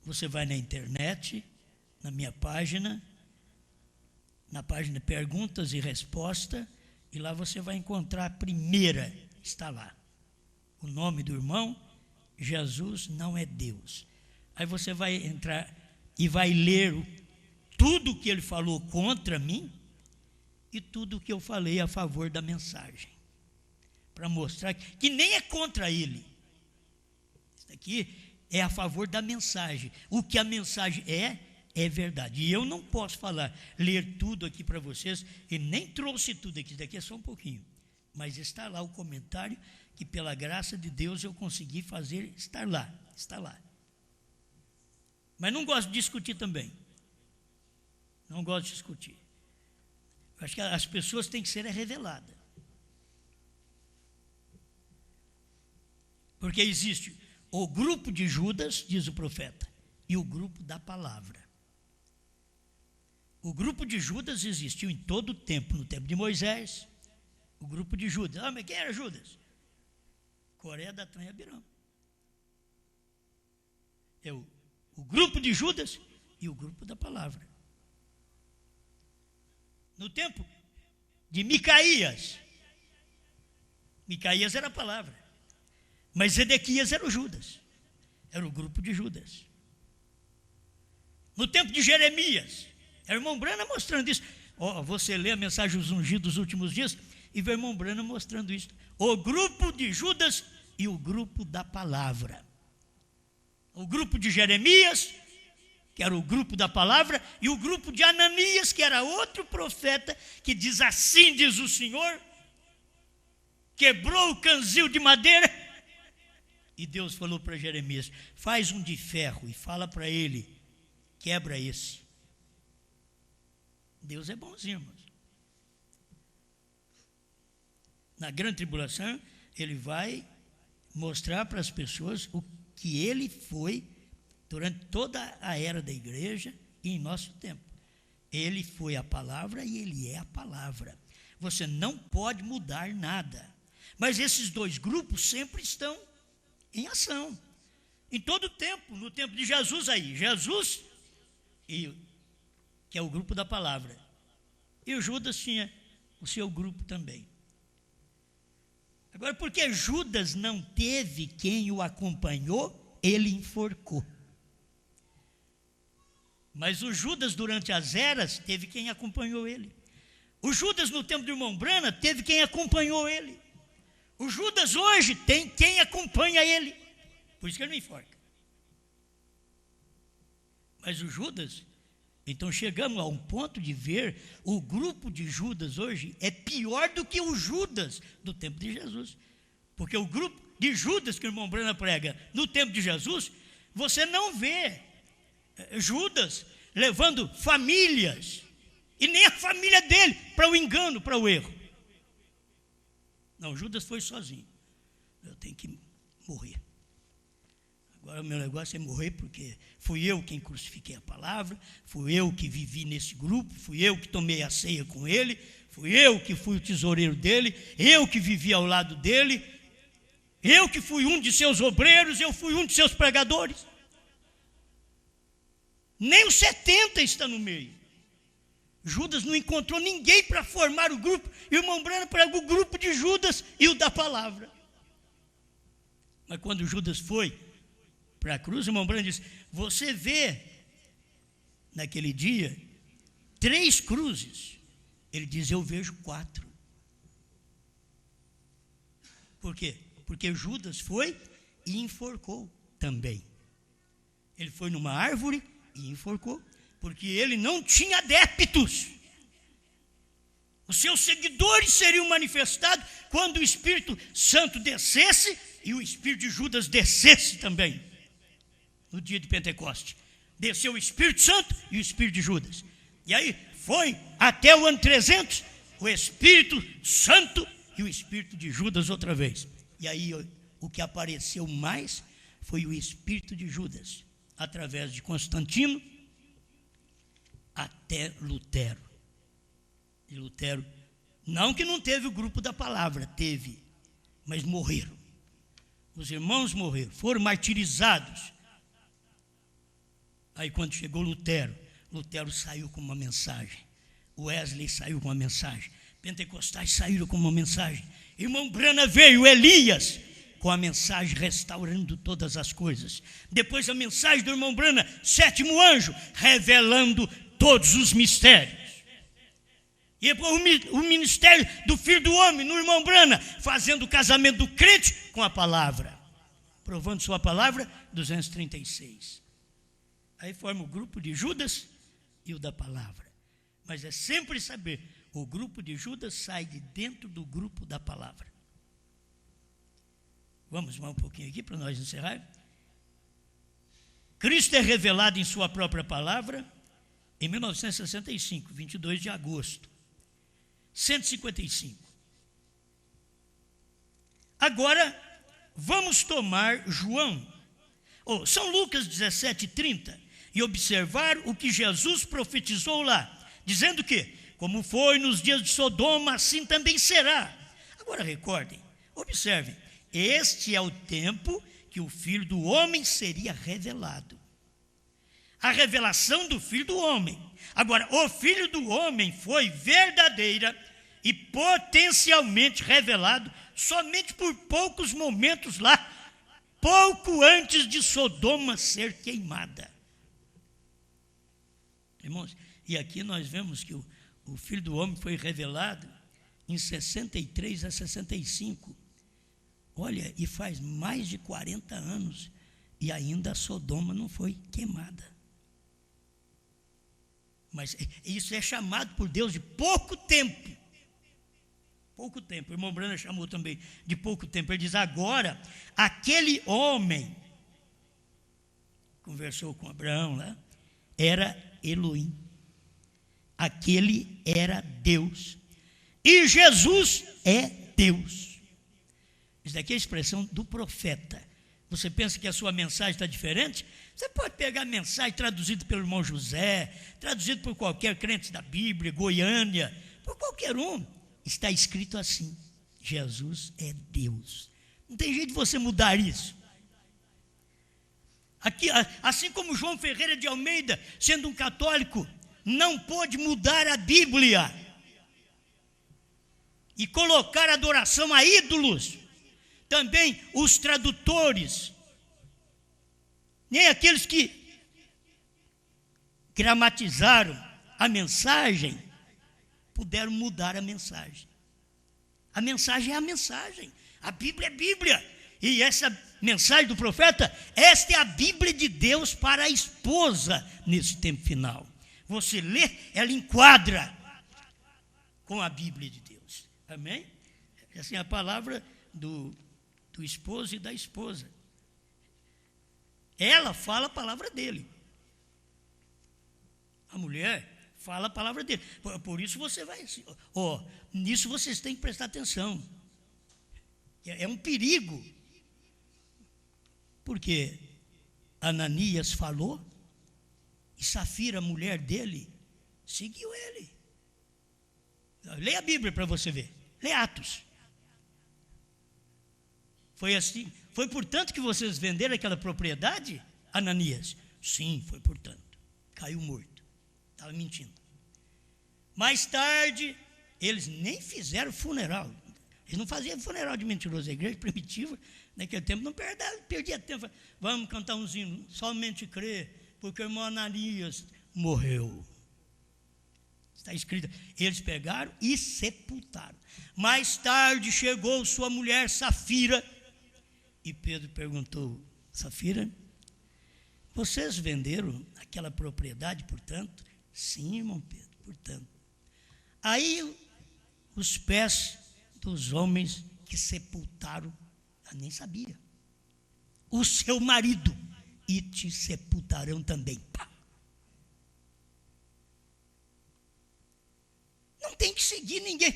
você vai na internet, na minha página, na página Perguntas e Respostas, e lá você vai encontrar a primeira, está lá. O nome do irmão, Jesus não é Deus. Aí você vai entrar e vai ler tudo o que ele falou contra mim e tudo o que eu falei a favor da mensagem. Para mostrar que nem é contra ele. Aqui é a favor da mensagem. O que a mensagem é verdade. E eu não posso ler tudo aqui para vocês, e nem trouxe tudo aqui, daqui é só um pouquinho. Mas está lá o comentário, que pela graça de Deus eu consegui fazer, está lá. Mas não gosto de discutir também. Não gosto de discutir. Eu acho que as pessoas têm que ser reveladas. Porque existe o grupo de Judas, diz o profeta, e o grupo da palavra. O grupo de Judas existiu em todo o tempo, no tempo de Moisés. O grupo de Judas. Mas quem era Judas? Coré, Datã e Abirão. É o grupo de Judas e o grupo da palavra. No tempo de Micaías. Micaías era a palavra. Mas Zedequias era o Judas. Era o grupo de Judas. No tempo de Jeremias. É o irmão Branham mostrando isso. Você lê a mensagem dos ungidos dos últimos dias e vê o irmão Branham mostrando isso. O grupo de Judas e o grupo da palavra. O grupo de Jeremias, que era o grupo da palavra, e o grupo de Ananias, que era outro profeta, que diz assim diz o Senhor, quebrou o canzil de madeira, e Deus falou para Jeremias, faz um de ferro e fala para ele, quebra esse. Deus é bonzinho, irmãos. Na grande tribulação, ele vai mostrar para as pessoas o que ele foi durante toda a era da igreja e em nosso tempo. Ele foi a palavra e ele é a palavra. Você não pode mudar nada. Mas esses dois grupos sempre estão em ação. Em todo o tempo, no tempo de Jesus aí. Jesus, que é o grupo da palavra. E o Judas tinha o seu grupo também. Agora, porque Judas não teve quem o acompanhou, ele enforcou. Mas o Judas, durante as eras, teve quem acompanhou ele. O Judas, no tempo do irmão Branham, teve quem acompanhou ele. O Judas, hoje, tem quem acompanha ele. Por isso que ele não enforca. Mas o Judas, então chegamos a um ponto de ver o grupo de Judas hoje é pior do que o Judas do tempo de Jesus. Porque o grupo de Judas que o irmão Branham prega no tempo de Jesus, você não vê Judas levando famílias, e nem a família dele, para o engano, para o erro. Não, Judas foi sozinho. Eu tenho que morrer. Agora o meu negócio é morrer, porque fui eu quem crucifiquei a palavra, fui eu que vivi nesse grupo, fui eu que tomei a ceia com ele, fui eu que fui o tesoureiro dele, eu que vivi ao lado dele, eu que fui um de seus obreiros, eu fui um de seus pregadores. Nem os 70 está no meio. Judas não encontrou ninguém para formar o grupo, e o irmão Branham pregou o grupo de Judas e o da palavra. Mas quando Judas foi para a cruz, o irmão Branham disse: você vê naquele dia 3 cruzes. Ele diz: eu vejo 4. Por quê? Porque Judas foi e enforcou também. Ele foi numa árvore e enforcou, porque ele não tinha adeptos. Os seus seguidores seriam manifestados quando o Espírito Santo descesse e o Espírito de Judas descesse também. No dia de Pentecoste, desceu o Espírito Santo e o Espírito de Judas. E aí foi até o ano 300, o Espírito Santo e o Espírito de Judas outra vez. E aí o que apareceu mais foi o Espírito de Judas, através de Constantino até Lutero. E Lutero, não que não teve o grupo da palavra, teve, mas morreram. Os irmãos morreram, foram martirizados. Aí quando chegou Lutero, Lutero saiu com uma mensagem, Wesley saiu com uma mensagem, pentecostais saíram com uma mensagem, irmão Branham veio, Elias, com a mensagem restaurando todas as coisas. Depois a mensagem do irmão Branham, 7º anjo, revelando todos os mistérios. E depois o ministério do Filho do Homem, no irmão Branham, fazendo o casamento do crente com a palavra, provando sua palavra, 236. Aí forma o grupo de Judas e o da palavra. Mas é sempre saber, o grupo de Judas sai de dentro do grupo da palavra. Vamos mais um pouquinho aqui para nós encerrar. Cristo é revelado em sua própria palavra em 1965, 22 de agosto. 155. Agora, vamos tomar São Lucas 17:30, e observar o que Jesus profetizou lá, dizendo que, como foi nos dias de Sodoma, assim também será. Agora recordem, observem, este é o tempo que o Filho do Homem seria revelado. A revelação do Filho do Homem. Agora, o Filho do Homem foi verdadeira e potencialmente revelado somente por poucos momentos lá, pouco antes de Sodoma ser queimada. Irmãos, e aqui nós vemos que o Filho do Homem foi revelado em 63 a 65. Olha, e faz mais de 40 anos e ainda a Sodoma não foi queimada. Mas isso é chamado por Deus de pouco tempo. Pouco tempo. O irmão Branham chamou também de pouco tempo. Ele diz: agora, aquele homem, conversou com Abraão lá, era Elohim. Aquele era Deus. E Jesus é Deus. Isso daqui é a expressão do profeta. Você pensa que a sua mensagem está diferente? Você pode pegar a mensagem traduzida pelo irmão José, traduzida por qualquer crente da Bíblia, Goiânia, por qualquer um. Está escrito assim: Jesus é Deus. Não tem jeito de você mudar isso. Aqui, assim como João Ferreira de Almeida, sendo um católico, não pôde mudar a Bíblia e colocar adoração a ídolos, também os tradutores, nem aqueles que gramatizaram a mensagem, puderam mudar a mensagem. A mensagem é a mensagem, a Bíblia é a Bíblia, e essa mensagem do profeta, esta é a Bíblia de Deus para a esposa nesse tempo final. Você lê, ela enquadra com a Bíblia de Deus. Amém? Essa é a palavra do esposo e da esposa. Ela fala a palavra dele. A mulher fala a palavra dele. Por isso você vai... nisso vocês têm que prestar atenção. É um perigo. Porque Ananias falou e Safira, a mulher dele, seguiu ele. Leia a Bíblia para você ver. Leia Atos. Foi assim. Foi portanto que vocês venderam aquela propriedade, Ananias? Sim, foi portanto. Caiu morto. Estava mentindo. Mais tarde, eles nem fizeram funeral. Eles não faziam funeral de mentiroso. A igreja primitiva, naquele tempo, não perdia tempo. Vamos cantar uns hinos. Somente crer, porque o irmão Ananias morreu. Está escrito. Eles pegaram e sepultaram. Mais tarde chegou sua mulher Safira. E Pedro perguntou: Safira, vocês venderam aquela propriedade, portanto? Sim, irmão Pedro, portanto. Aí os pés dos homens que sepultaram, eu nem sabia, o seu marido, e te sepultarão também. Pá. Não tem que seguir ninguém.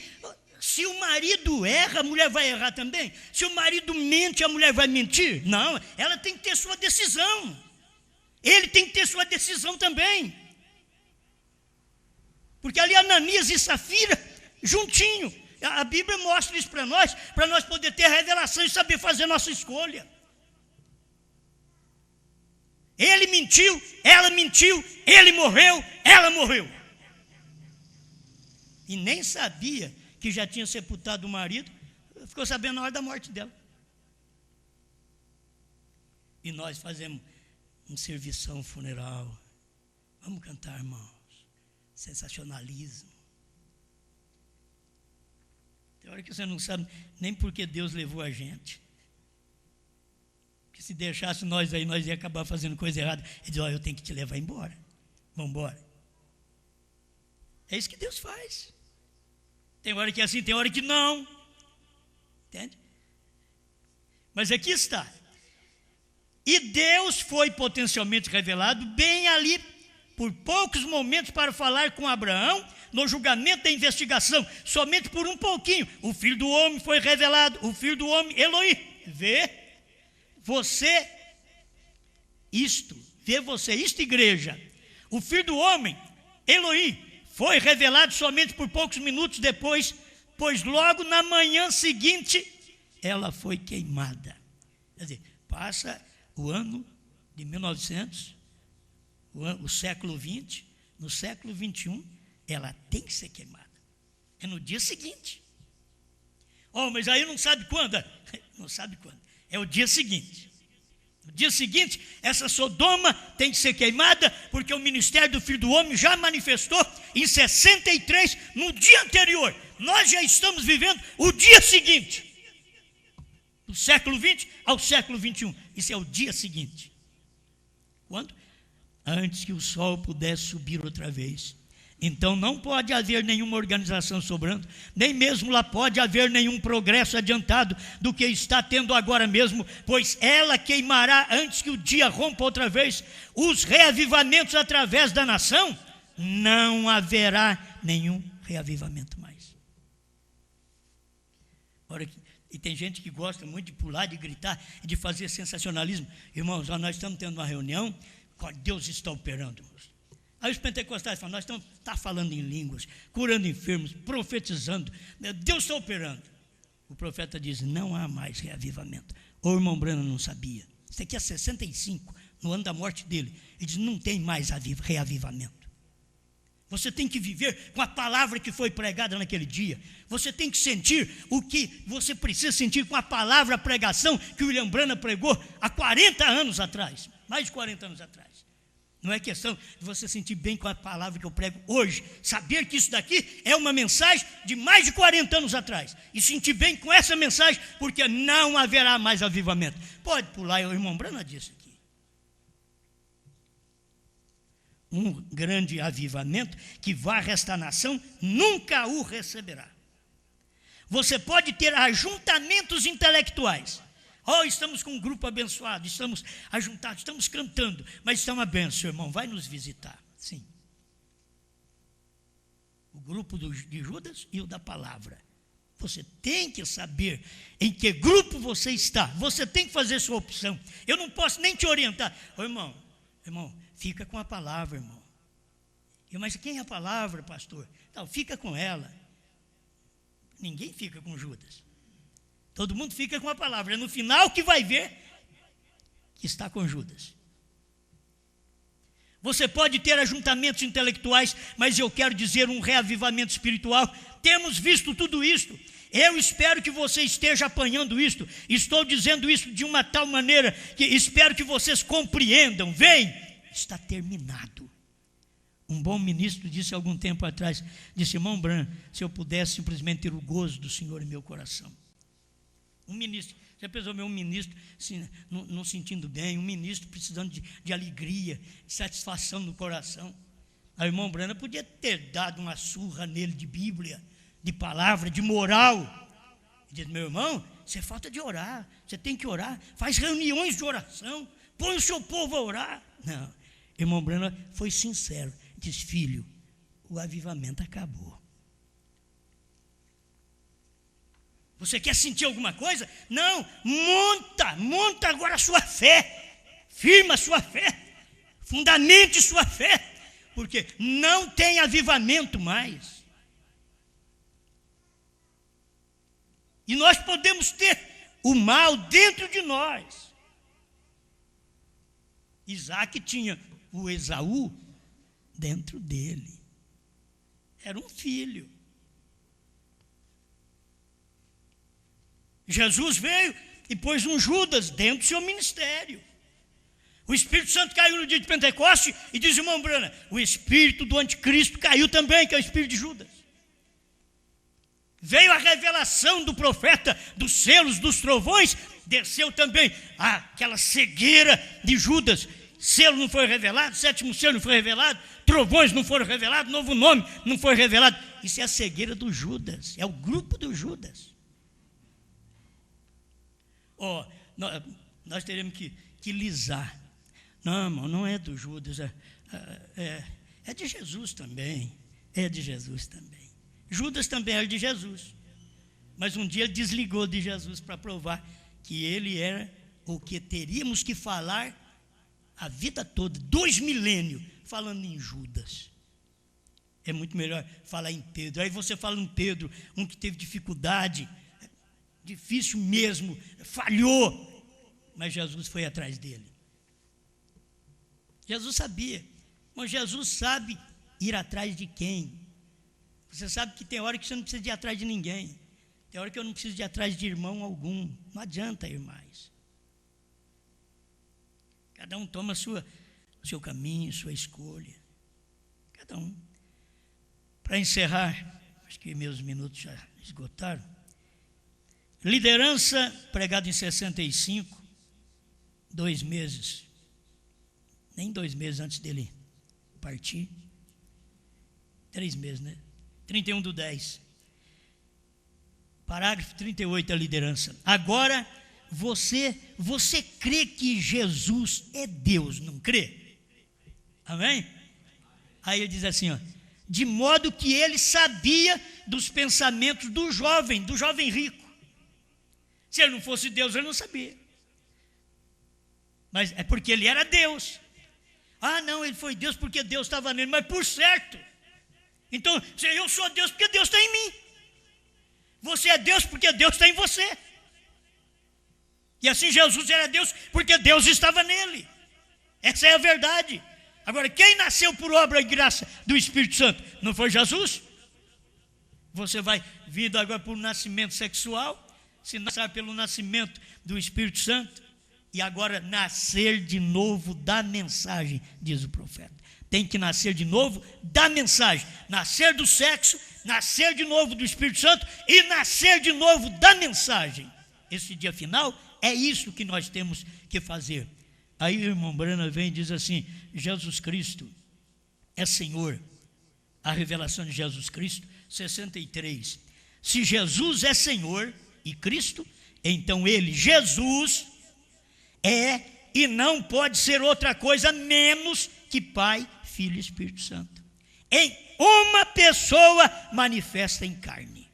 Se o marido erra, a mulher vai errar também. Se o marido mente, a mulher vai mentir. Não, ela tem que ter sua decisão. Ele tem que ter sua decisão também. Porque ali Ananias e Safira, juntinho. A Bíblia mostra isso para nós poder ter a revelação e saber fazer a nossa escolha. Ele mentiu, ele morreu, ela morreu. E nem sabia que já tinha sepultado o marido, ficou sabendo na hora da morte dela. E nós fazemos um servição funeral. Vamos cantar, irmãos. Sensacionalismo. Tem hora que você não sabe nem por que Deus levou a gente. Porque se deixasse nós aí, nós ia acabar fazendo coisa errada. Ele diz: eu tenho que te levar embora. Vamos embora. É isso que Deus faz. Tem hora que é assim, tem hora que não. Entende? Mas aqui está. E Deus foi potencialmente revelado bem ali, por poucos momentos, para falar com Abraão, no julgamento da investigação, somente por um pouquinho. O Filho do Homem foi revelado, o Filho do Homem, Elohim. Vê você isto, igreja. O Filho do Homem, Elohim, foi revelado somente por poucos minutos depois, pois logo na manhã seguinte, ela foi queimada. Quer dizer, passa o ano de 1900, o século 20, no século 21, ela tem que ser queimada. É no dia seguinte. Mas aí não sabe quando? Não sabe quando. É o dia seguinte. No dia seguinte, essa Sodoma tem que ser queimada, porque o ministério do Filho do Homem já manifestou em 63, no dia anterior. Nós já estamos vivendo o dia seguinte. Do século 20 ao século 21. Isso é o dia seguinte. Quando? Antes que o sol pudesse subir outra vez. Então não pode haver nenhuma organização sobrando, nem mesmo lá pode haver nenhum progresso adiantado do que está tendo agora mesmo, pois ela queimará antes que o dia rompa outra vez. Os reavivamentos através da nação, não haverá nenhum reavivamento mais. E tem gente que gosta muito de pular, de gritar, de fazer sensacionalismo. Irmãos, nós estamos tendo uma reunião, Deus está operando. Aí os pentecostais falam: nós estamos falando em línguas, curando enfermos, profetizando, Deus está operando. O profeta diz: não há mais reavivamento. O irmão Branham não sabia. Isso aqui é 65, no ano da morte dele. Ele diz: não tem mais reavivamento. Você tem que viver com a palavra que foi pregada naquele dia. Você tem que sentir o que você precisa sentir com a palavra, a pregação que o William Branham pregou há 40 anos atrás. Mais de 40 anos atrás. Não é questão de você sentir bem com a palavra que eu prego hoje. Saber que isso daqui é uma mensagem de mais de 40 anos atrás. E sentir bem com essa mensagem, porque não haverá mais avivamento. Pode pular, o irmão Branham disse aqui. Um grande avivamento que varre esta nação nunca o receberá. Você pode ter ajuntamentos intelectuais. Estamos com um grupo abençoado, estamos ajuntados, estamos cantando, mas está uma bênção, irmão, vai nos visitar. Sim, o grupo de Judas e o da palavra. Você tem que saber em que grupo você está. Você tem que fazer sua opção. Eu não posso nem te orientar. Ô, irmão, fica com a palavra, irmão. Mas quem é a palavra, pastor? Então, fica com ela. Ninguém fica com Judas. Todo mundo fica com a palavra. É no final que vai ver que está com Judas. Você pode ter ajuntamentos intelectuais, mas eu quero dizer um reavivamento espiritual. Temos visto tudo isto. Eu espero que você esteja apanhando isto. Estou dizendo isso de uma tal maneira que espero que vocês compreendam. Vem, está terminado. Um bom ministro disse algum tempo atrás, disse: irmão Branham, se eu pudesse simplesmente ter o gozo do Senhor em meu coração. Um ministro, já pensou ver um ministro não sentindo bem, um ministro precisando de alegria, de satisfação no coração. Aí o irmão Branham podia ter dado uma surra nele de Bíblia, de palavra, de moral. Ele diz: meu irmão, isso é falta de orar, você tem que orar, faz reuniões de oração, põe o seu povo a orar. Não, irmão Branham foi sincero, diz: filho, o avivamento acabou. Você quer sentir alguma coisa? Não, monta agora a sua fé, firma a sua fé, fundamente sua fé, porque não tem avivamento mais. E nós podemos ter o mal dentro de nós. Isaac tinha o Esaú dentro dele, era um filho. Jesus veio e pôs um Judas dentro do seu ministério. O Espírito Santo caiu no dia de Pentecoste e diz: irmão Branham, o espírito do anticristo caiu também, que é o espírito de Judas. Veio a revelação do profeta, dos selos, dos trovões, desceu também aquela cegueira de Judas. Selo não foi revelado, sétimo selo não foi revelado, trovões não foram revelados, novo nome não foi revelado. Isso é a cegueira do Judas, é o grupo do Judas. Nós teremos que lisar. Não, irmão, não é do Judas, é de Jesus também. É de Jesus também. Judas também era de Jesus. Mas um dia ele desligou de Jesus para provar que ele era o que teríamos que falar a vida toda, 2 milênios, falando em Judas. É muito melhor falar em Pedro. Aí você fala em Pedro, um que teve dificuldade, difícil mesmo, falhou, mas Jesus foi atrás dele. Jesus sabia, mas Jesus sabe ir atrás de quem? Você sabe que tem hora que você não precisa ir atrás de ninguém, tem hora que eu não preciso ir atrás de irmão algum, não adianta ir mais. Cada um toma o seu caminho, sua escolha, cada um. Para encerrar, acho que meus minutos já esgotaram. Liderança, pregado em 65, 2 meses, nem 2 meses antes dele partir, 3 meses, né? 31/10, parágrafo 38 da liderança. Agora, você crê que Jesus é Deus, não crê? Amém? Aí ele diz assim, de modo que ele sabia dos pensamentos do jovem rico. Se ele não fosse Deus, ele não sabia. Mas é porque ele era Deus. Não, ele foi Deus porque Deus estava nele, mas por certo. Então, eu sou Deus porque Deus está em mim. Você é Deus porque Deus está em você. E assim Jesus era Deus porque Deus estava nele. Essa é a verdade. Agora, quem nasceu por obra e graça do Espírito Santo? Não foi Jesus? Você vai vindo agora por nascimento sexual, se nascer pelo nascimento do Espírito Santo, e agora nascer de novo da mensagem, diz o profeta. Tem que nascer de novo da mensagem, nascer do sexo, nascer de novo do Espírito Santo e nascer de novo da mensagem. Esse dia final é isso que nós temos que fazer. Aí o irmão Branham vem e diz assim: Jesus Cristo é Senhor. A revelação de Jesus Cristo, 63. Se Jesus é Senhor e Cristo, então ele, Jesus, é e não pode ser outra coisa menos que Pai, Filho e Espírito Santo. em uma pessoa manifesta em carne.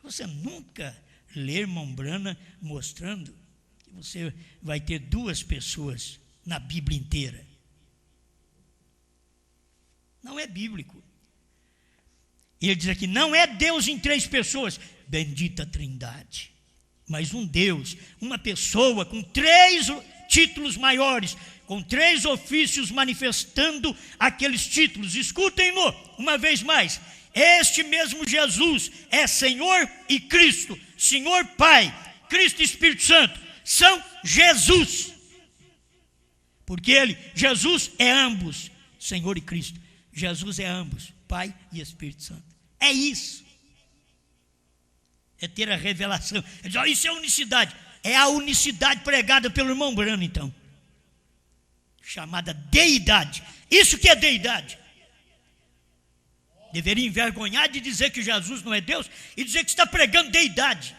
Você nunca lê irmão Branham mostrando que você vai ter duas pessoas na Bíblia inteira. Não é bíblico. Ele diz aqui, não é Deus em três pessoas, bendita Trindade, mas um Deus, uma pessoa com três títulos maiores, com três ofícios manifestando aqueles títulos. Escutem-no uma vez mais. Este mesmo Jesus é Senhor e Cristo, Senhor Pai, Cristo e Espírito Santo, são Jesus. Porque Jesus é ambos, Senhor e Cristo. Jesus é ambos, Pai e Espírito Santo. É isso. É ter a revelação. É dizer, isso é unicidade. É a unicidade pregada pelo irmão Branham, então. Chamada deidade. Isso que é deidade. Deveria envergonhar de dizer que Jesus não é Deus e dizer que está pregando deidade.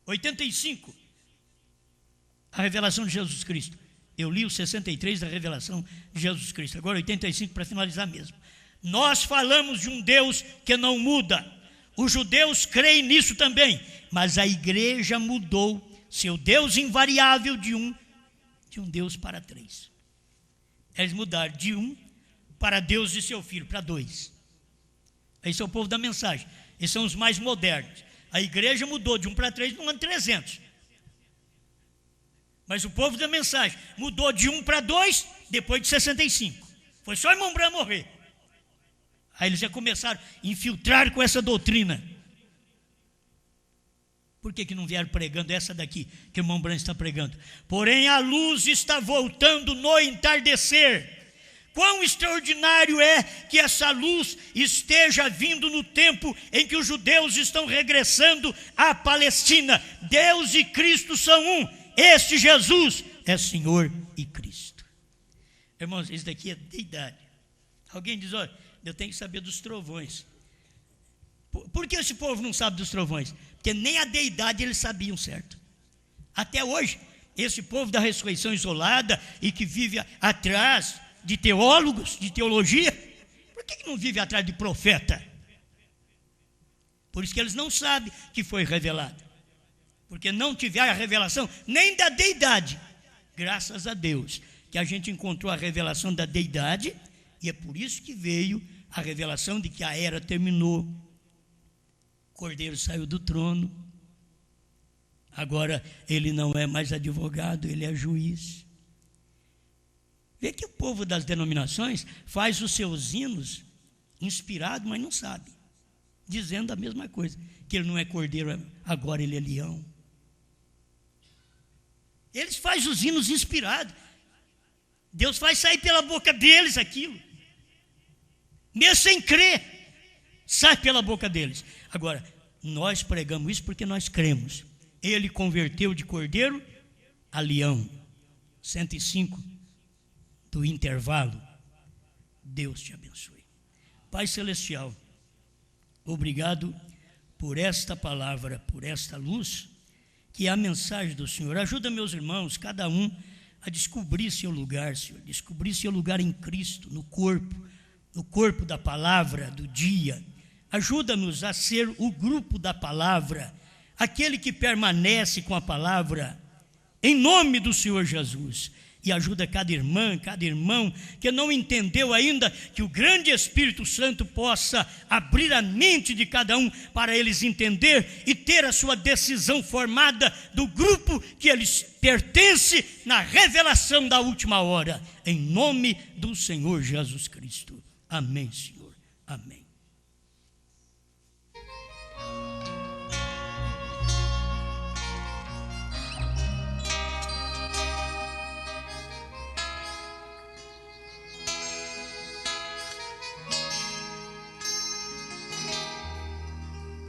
85. A revelação de Jesus Cristo. Eu li o 63 da revelação de Jesus Cristo. Agora 85 para finalizar mesmo. Nós falamos de um Deus que não muda. Os judeus creem nisso também. Mas a igreja mudou seu Deus invariável de um Deus para três. Eles mudaram de um para Deus de seu Filho, para dois. Esse é o povo da mensagem. Esses são os mais modernos. A igreja mudou de um para três no ano 300. Mas o povo da mensagem mudou de um para dois depois de 65. Foi só o irmão Branham morrer. Aí eles já começaram a infiltrar com essa doutrina. Por que não vieram pregando essa daqui que o irmão Branham está pregando? Porém a luz está voltando no entardecer. Quão extraordinário é que essa luz esteja vindo no tempo em que os judeus estão regressando à Palestina. Deus e Cristo são um. Este Jesus é Senhor e Cristo. Irmãos, isso daqui é deidade. Alguém diz, olha, eu tenho que saber dos trovões. Por que esse povo não sabe dos trovões? Porque nem a deidade eles sabiam, certo? Até hoje, esse povo da ressurreição isolada e que vive atrás de teólogos, de teologia, por que não vive atrás de profeta? Por isso que eles não sabem que foi revelado. Porque não tiveram a revelação nem da deidade. Graças a Deus que a gente encontrou a revelação da deidade, e é por isso que veio a revelação de que a era terminou. O Cordeiro saiu do trono. Agora ele não é mais advogado, ele é juiz. Vê que o povo das denominações faz os seus hinos inspirados, mas não sabe, dizendo a mesma coisa, que ele não é cordeiro, agora ele é leão. Eles fazem os hinos inspirados. Deus faz sair pela boca deles aquilo. Mesmo sem crer, sai pela boca deles. Agora, nós pregamos isso porque nós cremos. Ele converteu de cordeiro a leão. 105 do intervalo. Deus te abençoe. Pai Celestial, obrigado por esta palavra, por esta luz, que é a mensagem do Senhor. Ajuda meus irmãos, cada um, a descobrir seu lugar, Senhor, descobrir seu lugar em Cristo, no corpo da palavra do dia. Ajuda-nos a ser o grupo da palavra, aquele que permanece com a palavra, em nome do Senhor Jesus. E ajuda cada irmã, cada irmão que não entendeu ainda, que o grande Espírito Santo possa abrir a mente de cada um para eles entender e ter a sua decisão formada do grupo que eles pertencem na revelação da última hora, em nome do Senhor Jesus Cristo. Amém, Senhor. Amém.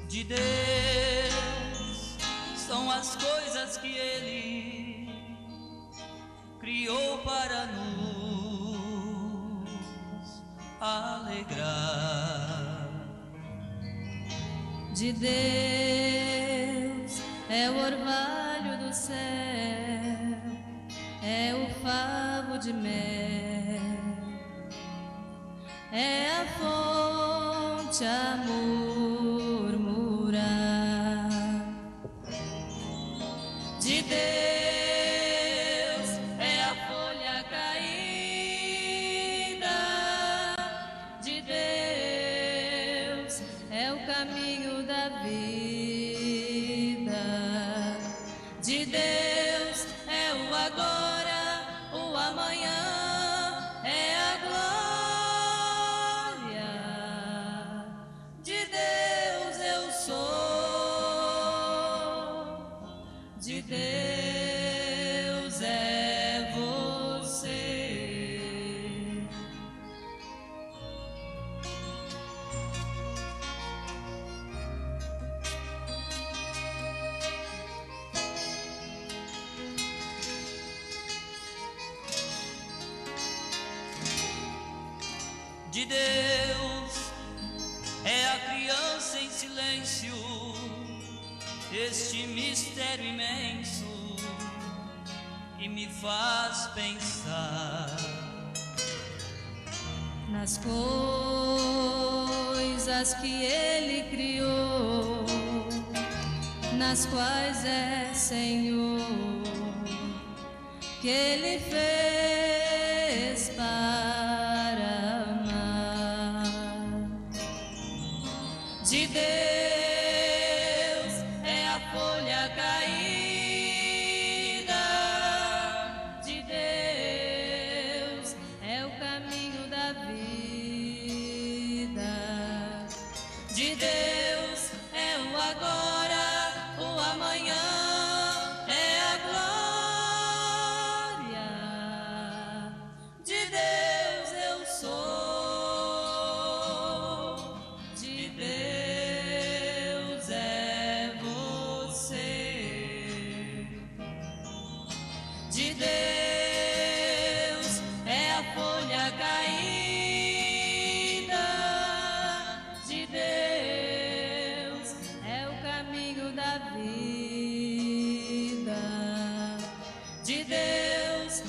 De Deus são as coisas que Ele criou para nos alegrar. De Deus é o orvalho do céu, é o favo de mel. é a fonte a murmurar. De Deus é a folha caída, de Deus é o caminho da vida, de Deus é o agora, o amanhã é a glória, de Deus eu sou, de Deus é você. De Deus é a criança em silêncio, este mistério imenso que me faz pensar Nas coisas que Ele criou, nas quais é Senhor, que Ele fez para amar. De Deus é a folha caída, de Deus é o caminho da vida, de Deus é o agora, o amanhã é a glória, de Deus eu sou, de Deus é você, de Deus é a folha caída, de Deus é o caminho da vida, de Deus